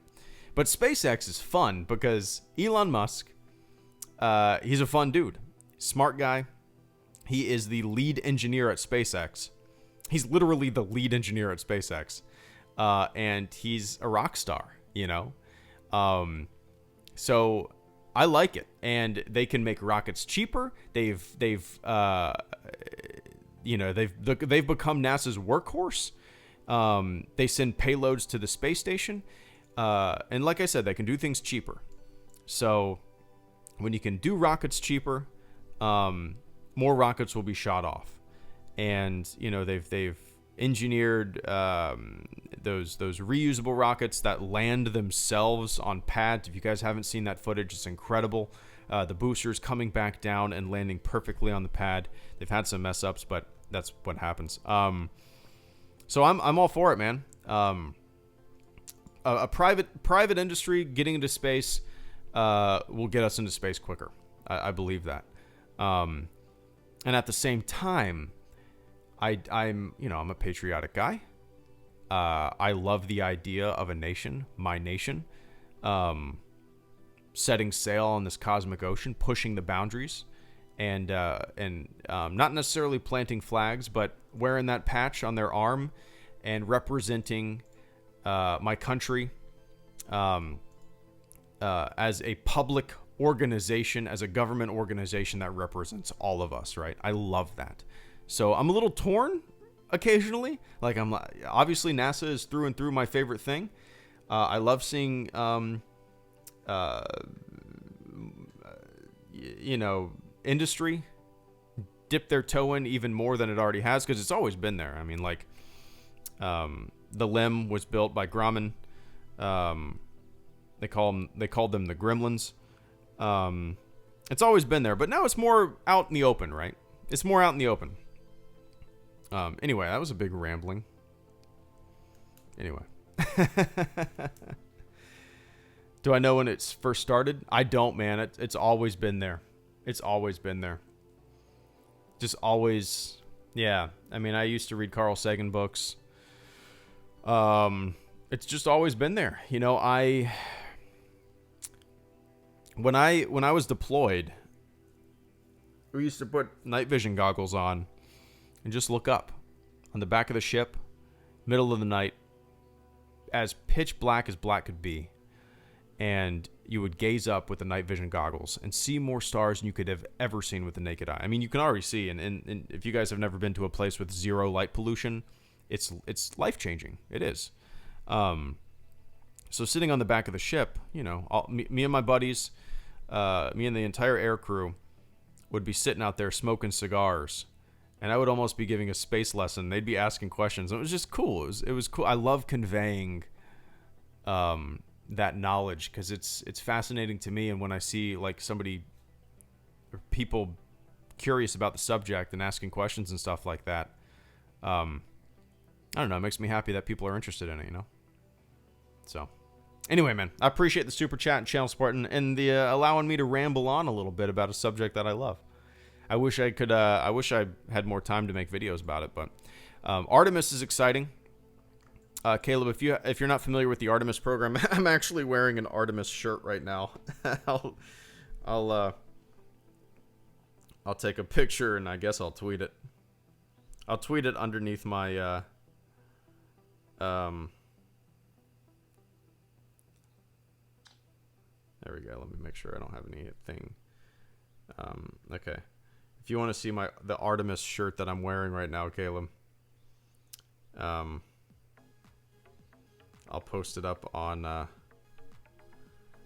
But SpaceX is fun because Elon Musk, he's a fun dude, smart guy. He is the lead engineer at SpaceX. He's literally the lead engineer at SpaceX, and he's a rock star, So I like it, and they can make rockets cheaper. They've become NASA's workhorse. They send payloads to the space station. And like I said, they can do things cheaper. So when you can do rockets cheaper, more rockets will be shot off. And you know they've engineered those reusable rockets that land themselves on pads. If you guys haven't seen that footage, it's incredible. The boosters coming back down and landing perfectly on the pad. They've had some mess ups, but that's what happens. So I'm all for it, man. A private industry getting into space will get us into space quicker. I believe that. And at the same time, I'm a patriotic guy. I love the idea of a nation, my nation, setting sail on this cosmic ocean, pushing the boundaries, and not necessarily planting flags, but wearing that patch on their arm and representing my country as a public organization, as a government organization that represents all of us, right? I love that. So I'm a little torn occasionally. Like obviously NASA is through and through my favorite thing. I love seeing, industry dip their toe in even more than it already has, because it's always been there. I mean, like, the LEM was built by Grumman. They called them the Gremlins. It's always been there, but now it's more out in the open, right? It's more out in the open. Anyway, that was a big rambling. Anyway. Do I know when it's first started? I don't, man. It's always been there. It's always been there. Just always, yeah. I mean, I used to read Carl Sagan books. It's just always been there. You know, when I was deployed, we used to put night vision goggles on and just look up on the back of the ship, middle of the night, as pitch black as black could be. And you would gaze up with the night vision goggles and see more stars than you could have ever seen with the naked eye. I mean, you can already see, and if you guys have never been to a place with zero light pollution, it's life-changing. It is. So sitting on the back of the ship, you know, me and my buddies, me and the entire air crew would be sitting out there smoking cigars, and I would almost be giving a space lesson. They'd be asking questions. It was just cool. It was cool. I love conveying that knowledge, because it's fascinating to me. And when I see like somebody or people curious about the subject and asking questions and stuff like that, I don't know, it makes me happy that people are interested in it, you know? So anyway, man, I appreciate the super chat and channel support and the allowing me to ramble on a little bit about a subject that I love. I wish I could, I wish I had more time to make videos about it, but Artemis is exciting. Caleb, if you're not familiar with the Artemis program, I'm actually wearing an Artemis shirt right now. I'll take a picture and I guess I'll tweet it. I'll tweet it underneath my there we go. Let me make sure I don't have anything. Okay. If you want to see the Artemis shirt that I'm wearing right now, Caleb, I'll post it up on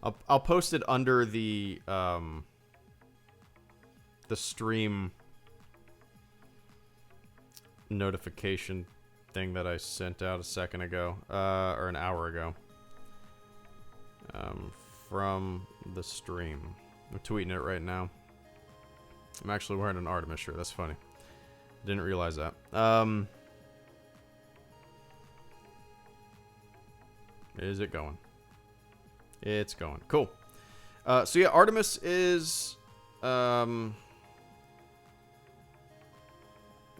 I'll post it under the stream notification thing that I sent out a second ago, or an hour ago, from the stream. I'm tweeting it right now. I'm actually wearing an Artemis shirt. That's funny. Didn't realize that. Is it going? It's going. Cool. So yeah, Artemis is there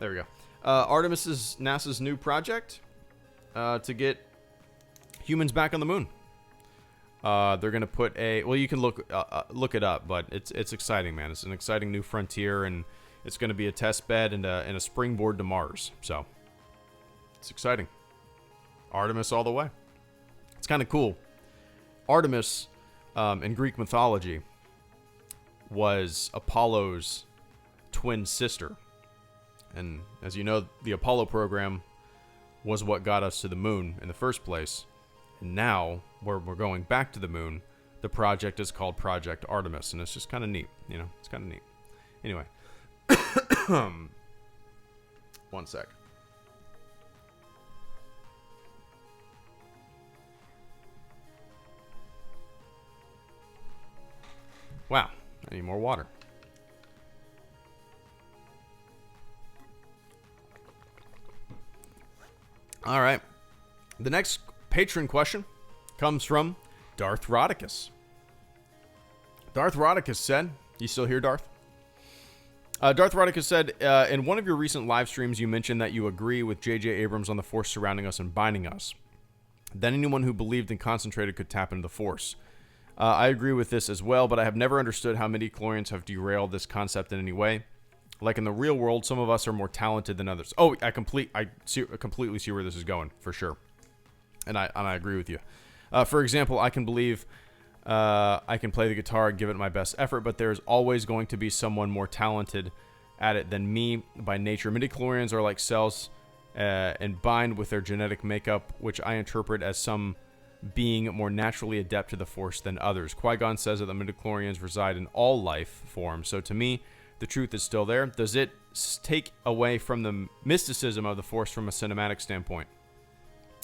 we go. Artemis is NASA's new project to get humans back on the moon. They're gonna put you can look it up, but it's exciting, man. It's an exciting new frontier, and it's gonna be a test bed and a springboard to Mars. So it's exciting. Artemis all the way. It's kind of cool. Artemis, in Greek mythology, was Apollo's twin sister. And as you know, the Apollo program was what got us to the moon in the first place. And now, where we're going back to the moon, the project is called Project Artemis, and it's just kind of neat. You know, it's kind of neat. Anyway. One sec. Wow, I need more water. All right. The next patron question comes from Darth Rodicus. Darth Rodicus said, you still here, Darth? Darth Rodicus said, in one of your recent live streams, you mentioned that you agree with J.J. Abrams on the Force surrounding us and binding us. Then anyone who believed in concentrated could tap into the Force. I agree with this as well, but I have never understood how midi-chlorians have derailed this concept in any way. Like in the real world, some of us are more talented than others. Oh, I completely see where this is going, for sure. And I agree with you. For example, I can believe I can play the guitar and give it my best effort, but there's always going to be someone more talented at it than me by nature. Midi-chlorians are like cells and bind with their genetic makeup, which I interpret as some being more naturally adept to the Force than others. Qui-Gon says that the midi-chlorians reside in all life forms, so to me, the truth is still there. Does it take away from the mysticism of the Force from a cinematic standpoint?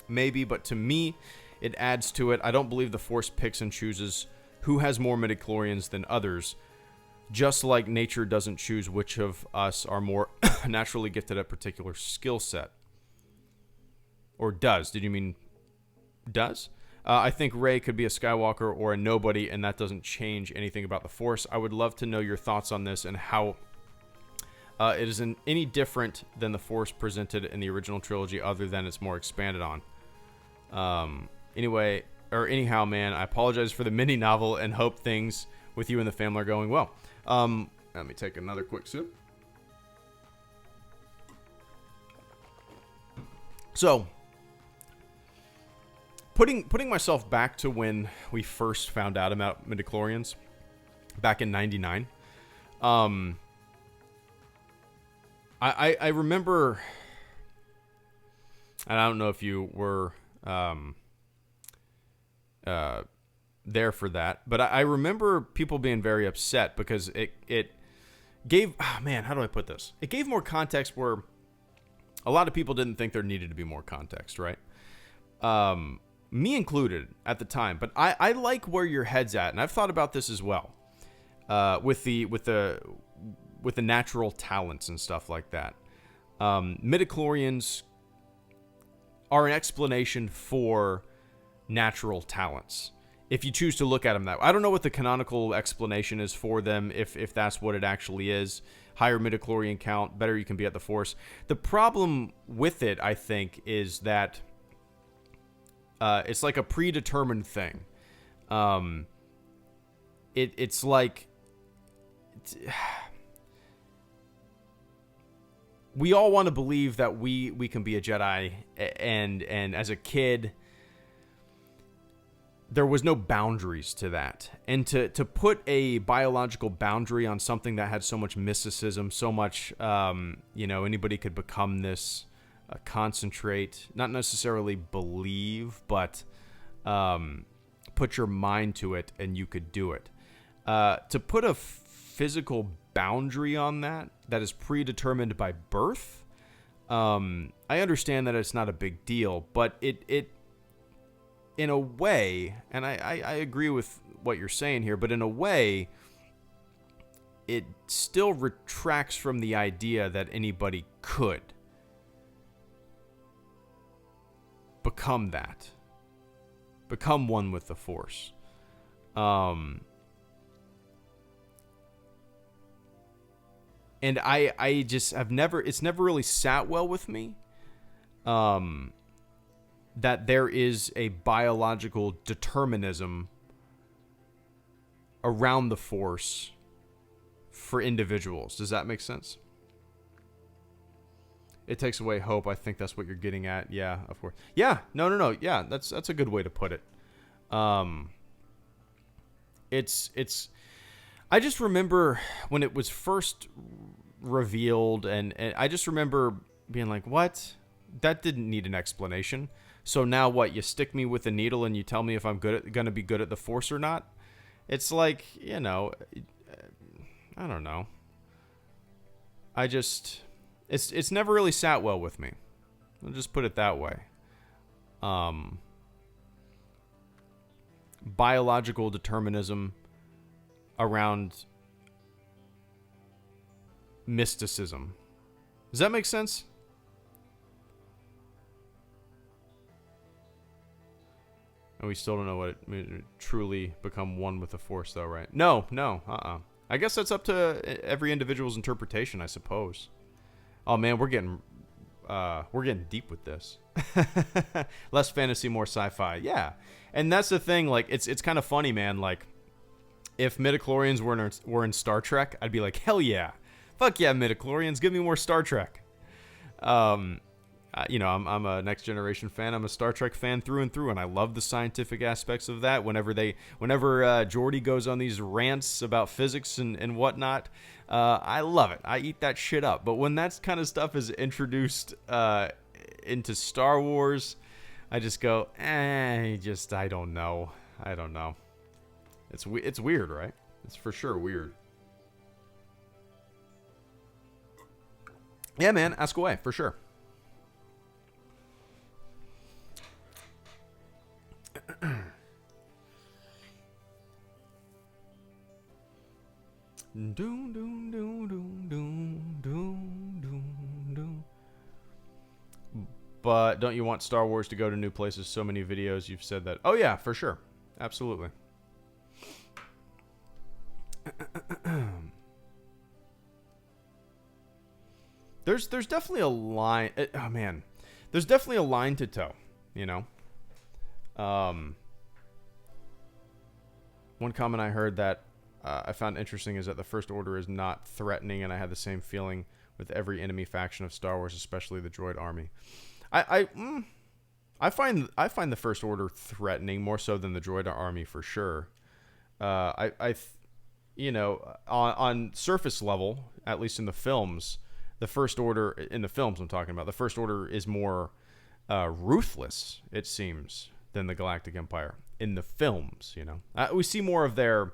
Maybe, but to me, it adds to it. I don't believe the Force picks and chooses who has more midi-chlorians than others, just like nature doesn't choose which of us are more naturally gifted at a particular skill set. Or does? Did you mean does? I think Rey could be a Skywalker or a nobody, and that doesn't change anything about the Force. I would love to know your thoughts on this and how it isn't any different than the Force presented in the original trilogy, other than it's more expanded on. Anyhow, man, I apologize for the mini novel and hope things with you and the family are going well. Let me take another quick sip. So, putting myself back to when we first found out about midi-chlorians back in '99, I remember, and I don't know if you were there for that, but I remember people being very upset because it gave, how do I put this? It gave more context where a lot of people didn't think there needed to be more context, right? Me included at the time, but I like where your head's at, and I've thought about this as well, with the natural talents and stuff like that. Midi-chlorians are an explanation for natural talents, if you choose to look at them that way. I don't know what the canonical explanation is for them, if that's what it actually is. Higher midi-chlorian count, better you can be at the Force. The problem with it, I think, is that it's like a predetermined thing. It's like we all want to believe that we can be a Jedi, and as a kid, there was no boundaries to that. And to put a biological boundary on something that had so much mysticism, so much, anybody could become this, concentrate, not necessarily believe, but put your mind to it and you could do it. To put a physical boundary on that is predetermined by birth, I understand that it's not a big deal, but it in a way, and I agree with what you're saying here, but in a way, it still retracts from the idea that anybody could become one with the Force. And I just have it's never really sat well with me, that there is a biological determinism around the Force for individuals. Does that make sense? It takes away hope. I think that's what you're getting at. Yeah, of course. Yeah, no. Yeah, that's a good way to put it. It's. I just remember when it was first revealed, and I just remember being like, "What? That didn't need an explanation." So now what? You stick me with a needle and you tell me if I'm gonna be good at the Force or not? It's like, you know, I don't know. It's never really sat well with me. I'll just put it that way. Biological determinism around mysticism. Does that make sense? And we still don't know what it means to truly become one with the Force, though, right? No. I guess that's up to every individual's interpretation, I suppose. Oh man, we're getting deep with this. Less fantasy, more sci-fi. Yeah, and that's the thing. Like, it's kind of funny, man. Like, if Midi-chlorians were in Star Trek, I'd be like, hell yeah, fuck yeah, Midi-chlorians, give me more Star Trek. You know, I'm a Next Generation fan. I'm a Star Trek fan through and through, and I love the scientific aspects of that. Whenever Geordi goes on these rants about physics and whatnot, I love it. I eat that shit up. But when that kind of stuff is introduced into Star Wars, I just go, I don't know. It's weird, right? It's for sure weird. Yeah, man, ask away, for sure. But don't you want Star Wars to go to new places? So many videos you've said that. Oh yeah, for sure. Absolutely. There's definitely a line. Oh man, there's definitely a line to toe. You know. One comment I heard that I found interesting is that the First Order is not threatening, and I had the same feeling with every enemy faction of Star Wars, especially the droid army. I find the First Order threatening more so than the droid army for sure. You know, on surface level, at least in the films, the First Order in the films I'm talking about, the First Order is more ruthless, it seems, than the Galactic Empire in the films. You know, we see more of their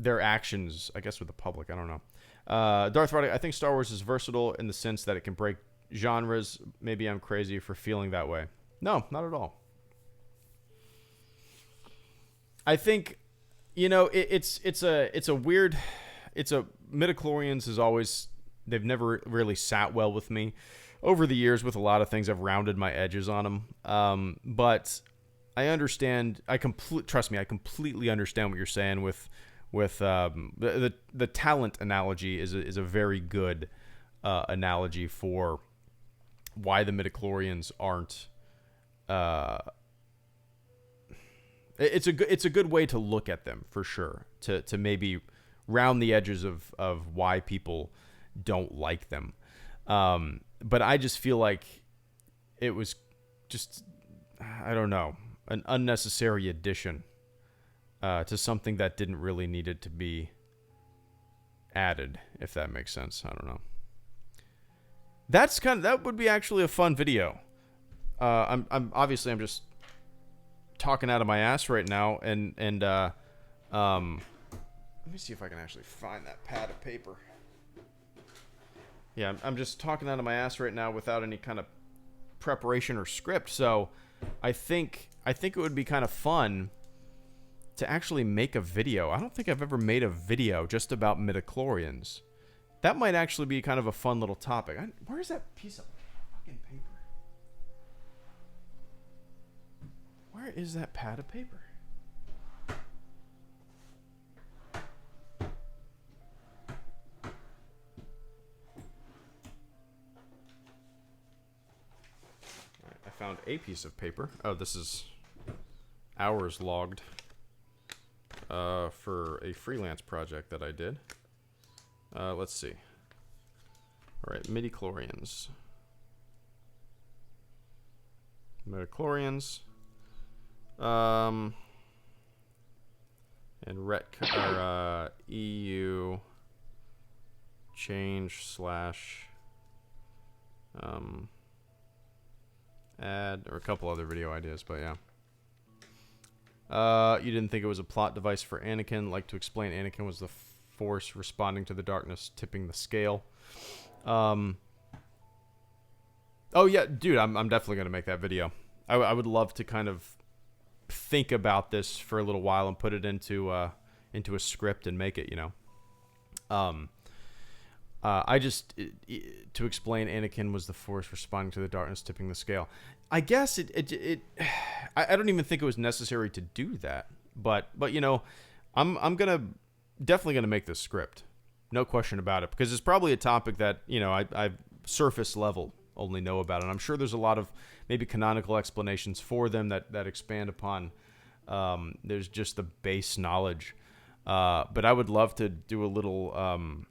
actions, I guess, with the public. I don't know. Darth Vader, I think Star Wars is versatile in the sense that it can break genres. Maybe I'm crazy for feeling that way. No, not at all. I think, you know, it's a weird. Midi-chlorians is always, they've never really sat well with me. Over the years, with a lot of things, I've rounded my edges on them. But I understand. Trust me, I completely understand what you're saying with the talent analogy is a very good analogy for why the Midi-chlorians aren't. It's a good way to look at them for sure. To maybe round the edges of why people don't like them. But I just feel like it was just, I don't know, an unnecessary addition to something that didn't really needed to be added, if that makes sense. I don't know. That would be actually a fun video. I'm obviously I'm just talking out of my ass right now, and let me see if I can actually find that pad of paper. Yeah, I'm just talking out of my ass right now without any kind of preparation or script. So I think it would be kind of fun to actually make a video. I don't think I've ever made a video just about Midi-chlorians. That might actually be kind of a fun little topic. Where's that piece of fucking paper? Where is that pad of paper? Found a piece of paper. Oh, this is hours logged for a freelance project that I did. Let's see. All right, Midi-chlorians. Midi-chlorians. And EU change / Add, or a couple other video ideas, but yeah. You didn't think it was a plot device for Anakin. Like to explain Anakin was the Force responding to the darkness, tipping the scale. Oh yeah, dude, I'm definitely gonna make that video. I would love to kind of think about this for a little while and put it into a script and make it, you know. To explain Anakin was the Force responding to the darkness, tipping the scale. I guess I don't even think it was necessary to do that, but you know, I'm definitely gonna make this script, no question about it, because it's probably a topic that, you know, I surface level only know about, and I'm sure there's a lot of maybe canonical explanations for them that expand upon there's just the base knowledge, but I would love to do a little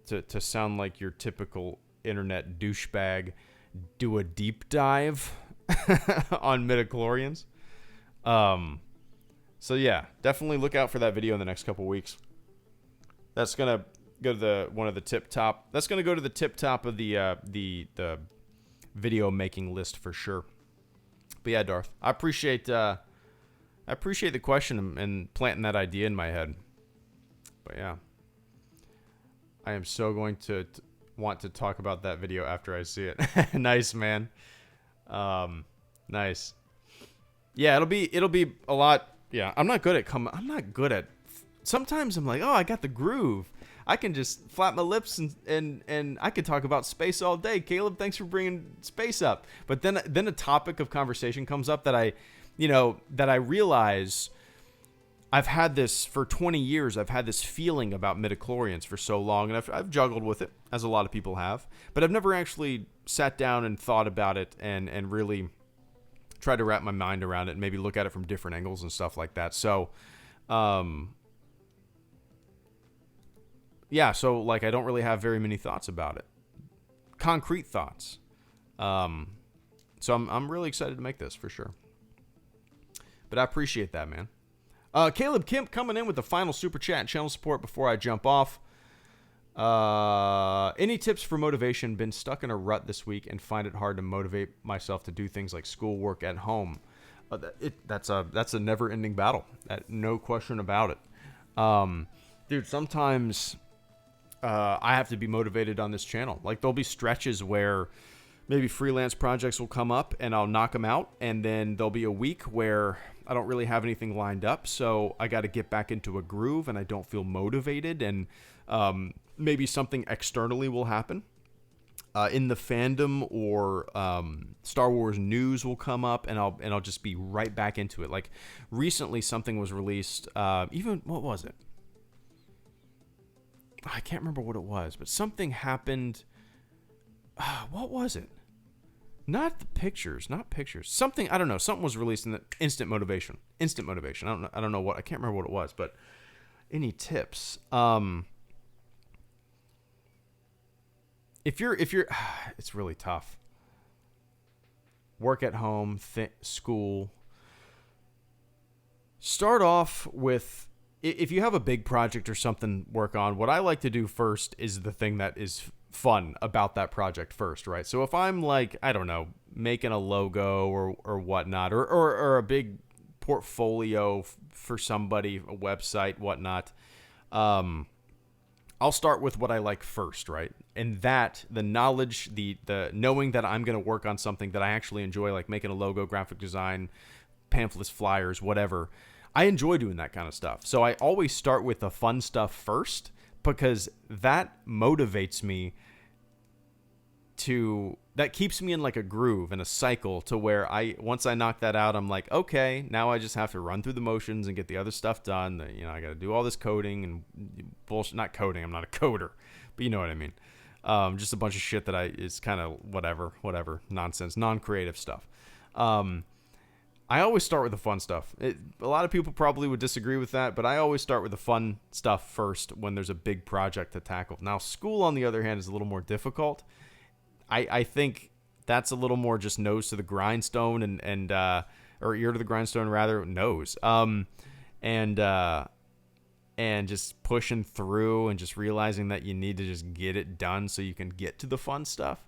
to sound like your typical internet douchebag, do a deep dive on Midi-chlorians. So yeah, definitely look out for that video in the next couple weeks. That's gonna go to one of the tip top. That's gonna go to the tip top of the video making list for sure. But yeah, Darth, I appreciate the question and planting that idea in my head. But yeah, I am so going to want to talk about that video after I see it. Nice, man. Nice. Yeah, it'll be a lot. Yeah, I'm not good at. Sometimes I'm like, oh, I got the groove. I can just flap my lips and I could talk about space all day. Caleb, thanks for bringing space up. But then a topic of conversation comes up that I realize I've had this for 20 years. I've had this feeling about midichlorians for so long, and I've juggled with it, as a lot of people have. But I've never actually sat down and thought about it and really tried to wrap my mind around it and maybe look at it from different angles and stuff like that. So, yeah, so like I don't really have very many thoughts about it. Concrete thoughts. So I'm really excited to make this for sure. But I appreciate that, man. Caleb Kemp coming in with the final super chat and channel support before I jump off. Any tips for motivation? Been stuck in a rut this week and find it hard to motivate myself to do things like schoolwork at home. That's a never-ending battle. No question about it. Dude, sometimes I have to be motivated on this channel. Like there'll be stretches where maybe freelance projects will come up and I'll knock them out, and then there'll be a week where I don't really have anything lined up, so I got to get back into a groove and I don't feel motivated, and maybe something externally will happen in the fandom, or Star Wars news will come up, and I'll just be right back into it. Like recently something was released, even what was it? I can't remember what it was, but something happened. What was it? Not pictures. Something, I don't know. Something was released in the instant motivation. I don't know what. I can't remember what it was, but any tips? If you're, it's really tough. Work at home, school. Start off with, if you have a big project or something work on, what I like to do first is the thing that is fun about that project first, right? So if I'm like, I don't know, making a logo or whatnot, or a big portfolio for somebody, a website, whatnot, I'll start with what I like first, right? And that, the knowledge, the knowing that I'm going to work on something that I actually enjoy, like making a logo, graphic design, pamphlets, flyers, whatever. I enjoy doing that kind of stuff. So I always start with the fun stuff first, because that motivates me that keeps me in like a groove and a cycle to where once I knock that out, I'm like, okay, now I just have to run through the motions and get the other stuff done. You know, I got to do all this coding and bullshit. Not coding. I'm not a coder, but you know what I mean. Just a bunch of shit that is kind of whatever nonsense, non-creative stuff. I always start with the fun stuff. A lot of people probably would disagree with that, but I always start with the fun stuff first when there's a big project to tackle. Now, school, on the other hand, is a little more difficult. I think that's a little more just nose to the grindstone or ear to the grindstone, rather, nose. And just pushing through and just realizing that you need to just get it done so you can get to the fun stuff.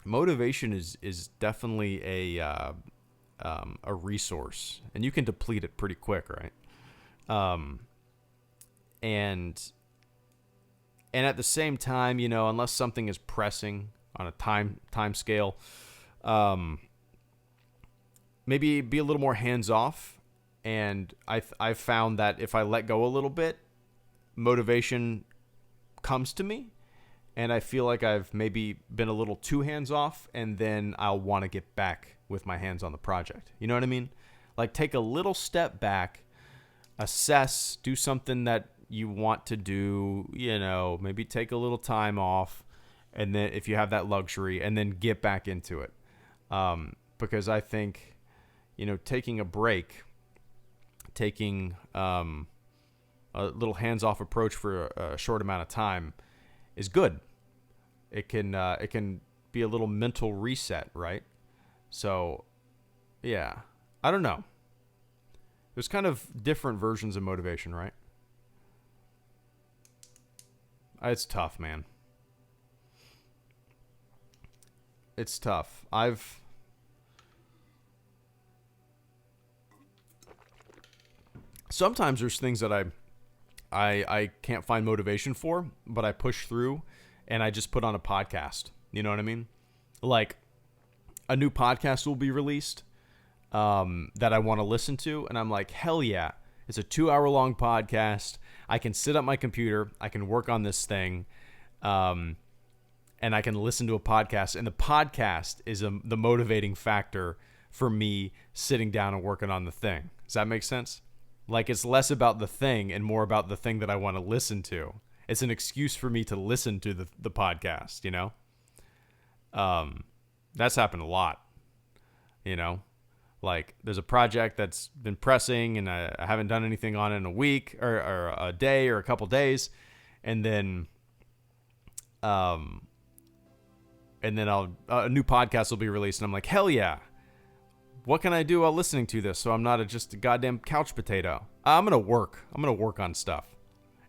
motivation is definitely a resource, and you can deplete it pretty quick, right? And at the same time, you know, unless something is pressing on a time scale, maybe be a little more hands off. And I've found that if I let go a little bit, motivation comes to me, and I feel like I've maybe been a little too hands off, and then I'll want to get back with my hands on the project. You know what I mean? Like, take a little step back, assess, do something that you want to do, you know, maybe take a little time off, and then if you have that luxury, and then get back into it. Because I think, you know, taking a break, taking a little hands-off approach for a short amount of time is good. It can be a little mental reset, right? So, yeah, I don't know. There's kind of different versions of motivation, right? It's tough, man. It's tough. Sometimes there's things that I can't find motivation for, but I push through and I just put on a podcast. You know what I mean? Like, a new podcast will be released that I want to listen to, and I'm like, hell yeah. It's a 2-hour-long podcast. I can sit at my computer. I can work on this thing, and I can listen to a podcast. And the podcast is the motivating factor for me sitting down and working on the thing. Does that make sense? Like, it's less about the thing and more about the thing that I want to listen to. It's an excuse for me to listen to the podcast, you know? That's happened a lot, you know? Like, there's a project that's been pressing and I haven't done anything on it in a week or a day or a couple days. And then a new podcast will be released and I'm like, hell yeah. What can I do while listening to this so I'm not just a goddamn couch potato? I'm going to work. I'm going to work on stuff.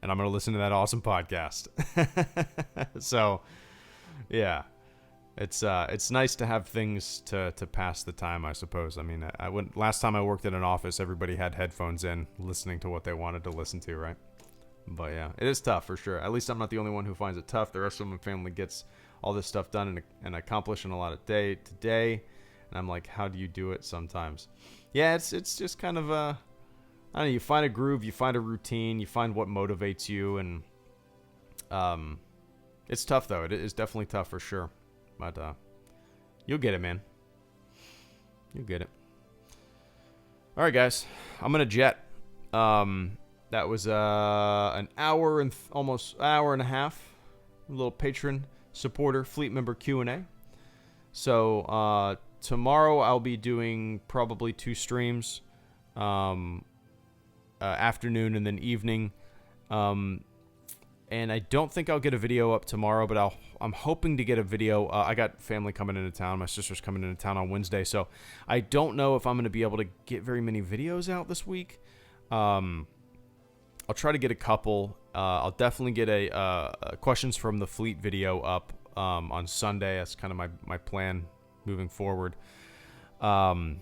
And I'm going to listen to that awesome podcast. So, yeah. It's nice to have things to pass the time, I suppose. I mean, last time I worked at an office, everybody had headphones in, listening to what they wanted to listen to, right? But yeah, it is tough for sure. At least I'm not the only one who finds it tough. The rest of my family gets all this stuff done and accomplished in a lot of today. And I'm like, how do you do it sometimes? Yeah, it's just kind of I don't know, you find a groove, you find a routine, you find what motivates you, and it's tough though. It is definitely tough for sure. But you'll get it, man. You'll get it. All right, guys. I'm gonna jet. That was an hour and almost hour and a half. A little patron supporter fleet member Q&A. So tomorrow I'll be doing probably 2 streams, afternoon and then evening. And I don't think I'll get a video up tomorrow, but I'm hoping to get a video. I got family coming into town. My sister's coming into town on Wednesday, so I don't know if I'm going to be able to get very many videos out this week. I'll try to get a couple. I'll definitely get a questions from the fleet video up on Sunday. That's kind of my plan moving forward. Other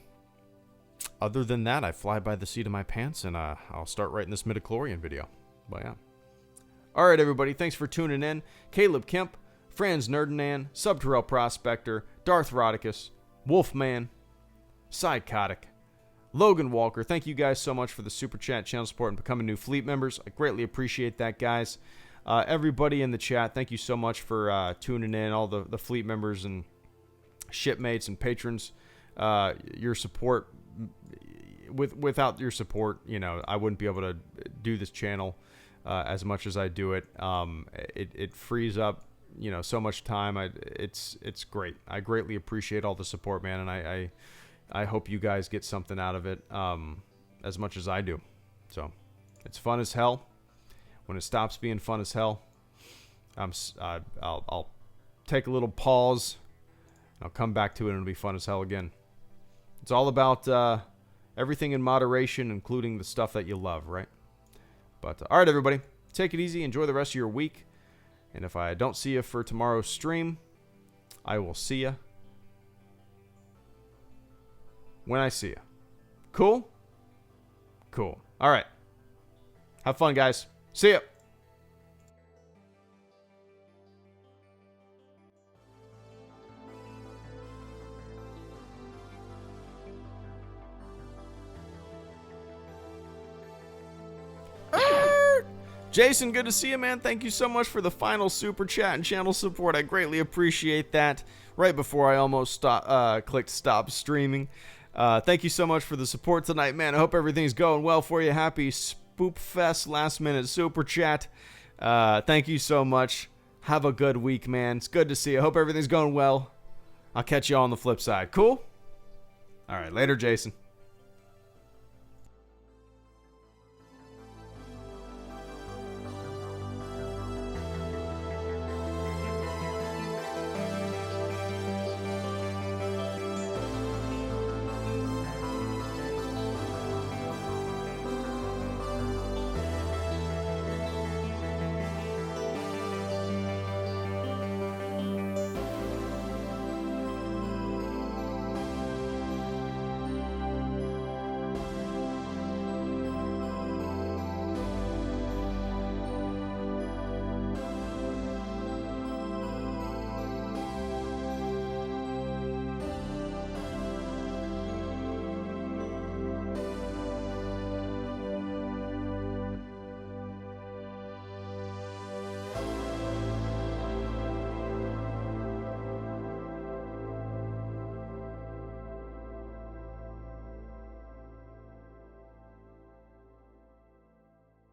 than that, I fly by the seat of my pants, and I'll start writing this Midi-chlorian video. But yeah. All right, everybody. Thanks for tuning in. Caleb Kemp, Franz Nerdinan, Subterrell Prospector, Darth Rodicus, Wolfman, Psychotic, Logan Walker. Thank you guys so much for the super chat, channel support, and becoming new fleet members. I greatly appreciate that, guys. Everybody in the chat, thank you so much for tuning in. All the fleet members and shipmates and patrons. Your support. Without your support, you know, I wouldn't be able to do this channel as much as I do it. It frees up, you know, so much time. It's great. I greatly appreciate all the support, man, and I hope you guys get something out of it as much as I do. So it's fun as hell. When it stops being fun as hell, I'll take a little pause. I'll come back to it and it'll be fun as hell again. It's all about everything in moderation, including the stuff that you love, right? But all right, everybody, take it easy. Enjoy the rest of your week. And if I don't see you for tomorrow's stream, I will see you when I see you. Cool? Cool. All right. Have fun, guys. See ya. Jason, good to see you, man. Thank you so much for the final super chat and channel support. I greatly appreciate that. Right before I almost clicked stop streaming. Thank you so much for the support tonight, man. I hope everything's going well for you. Happy Spoop Fest last minute super chat. Thank you so much. Have a good week, man. It's good to see you. I hope everything's going well. I'll catch you all on the flip side. Cool? All right, later, Jason.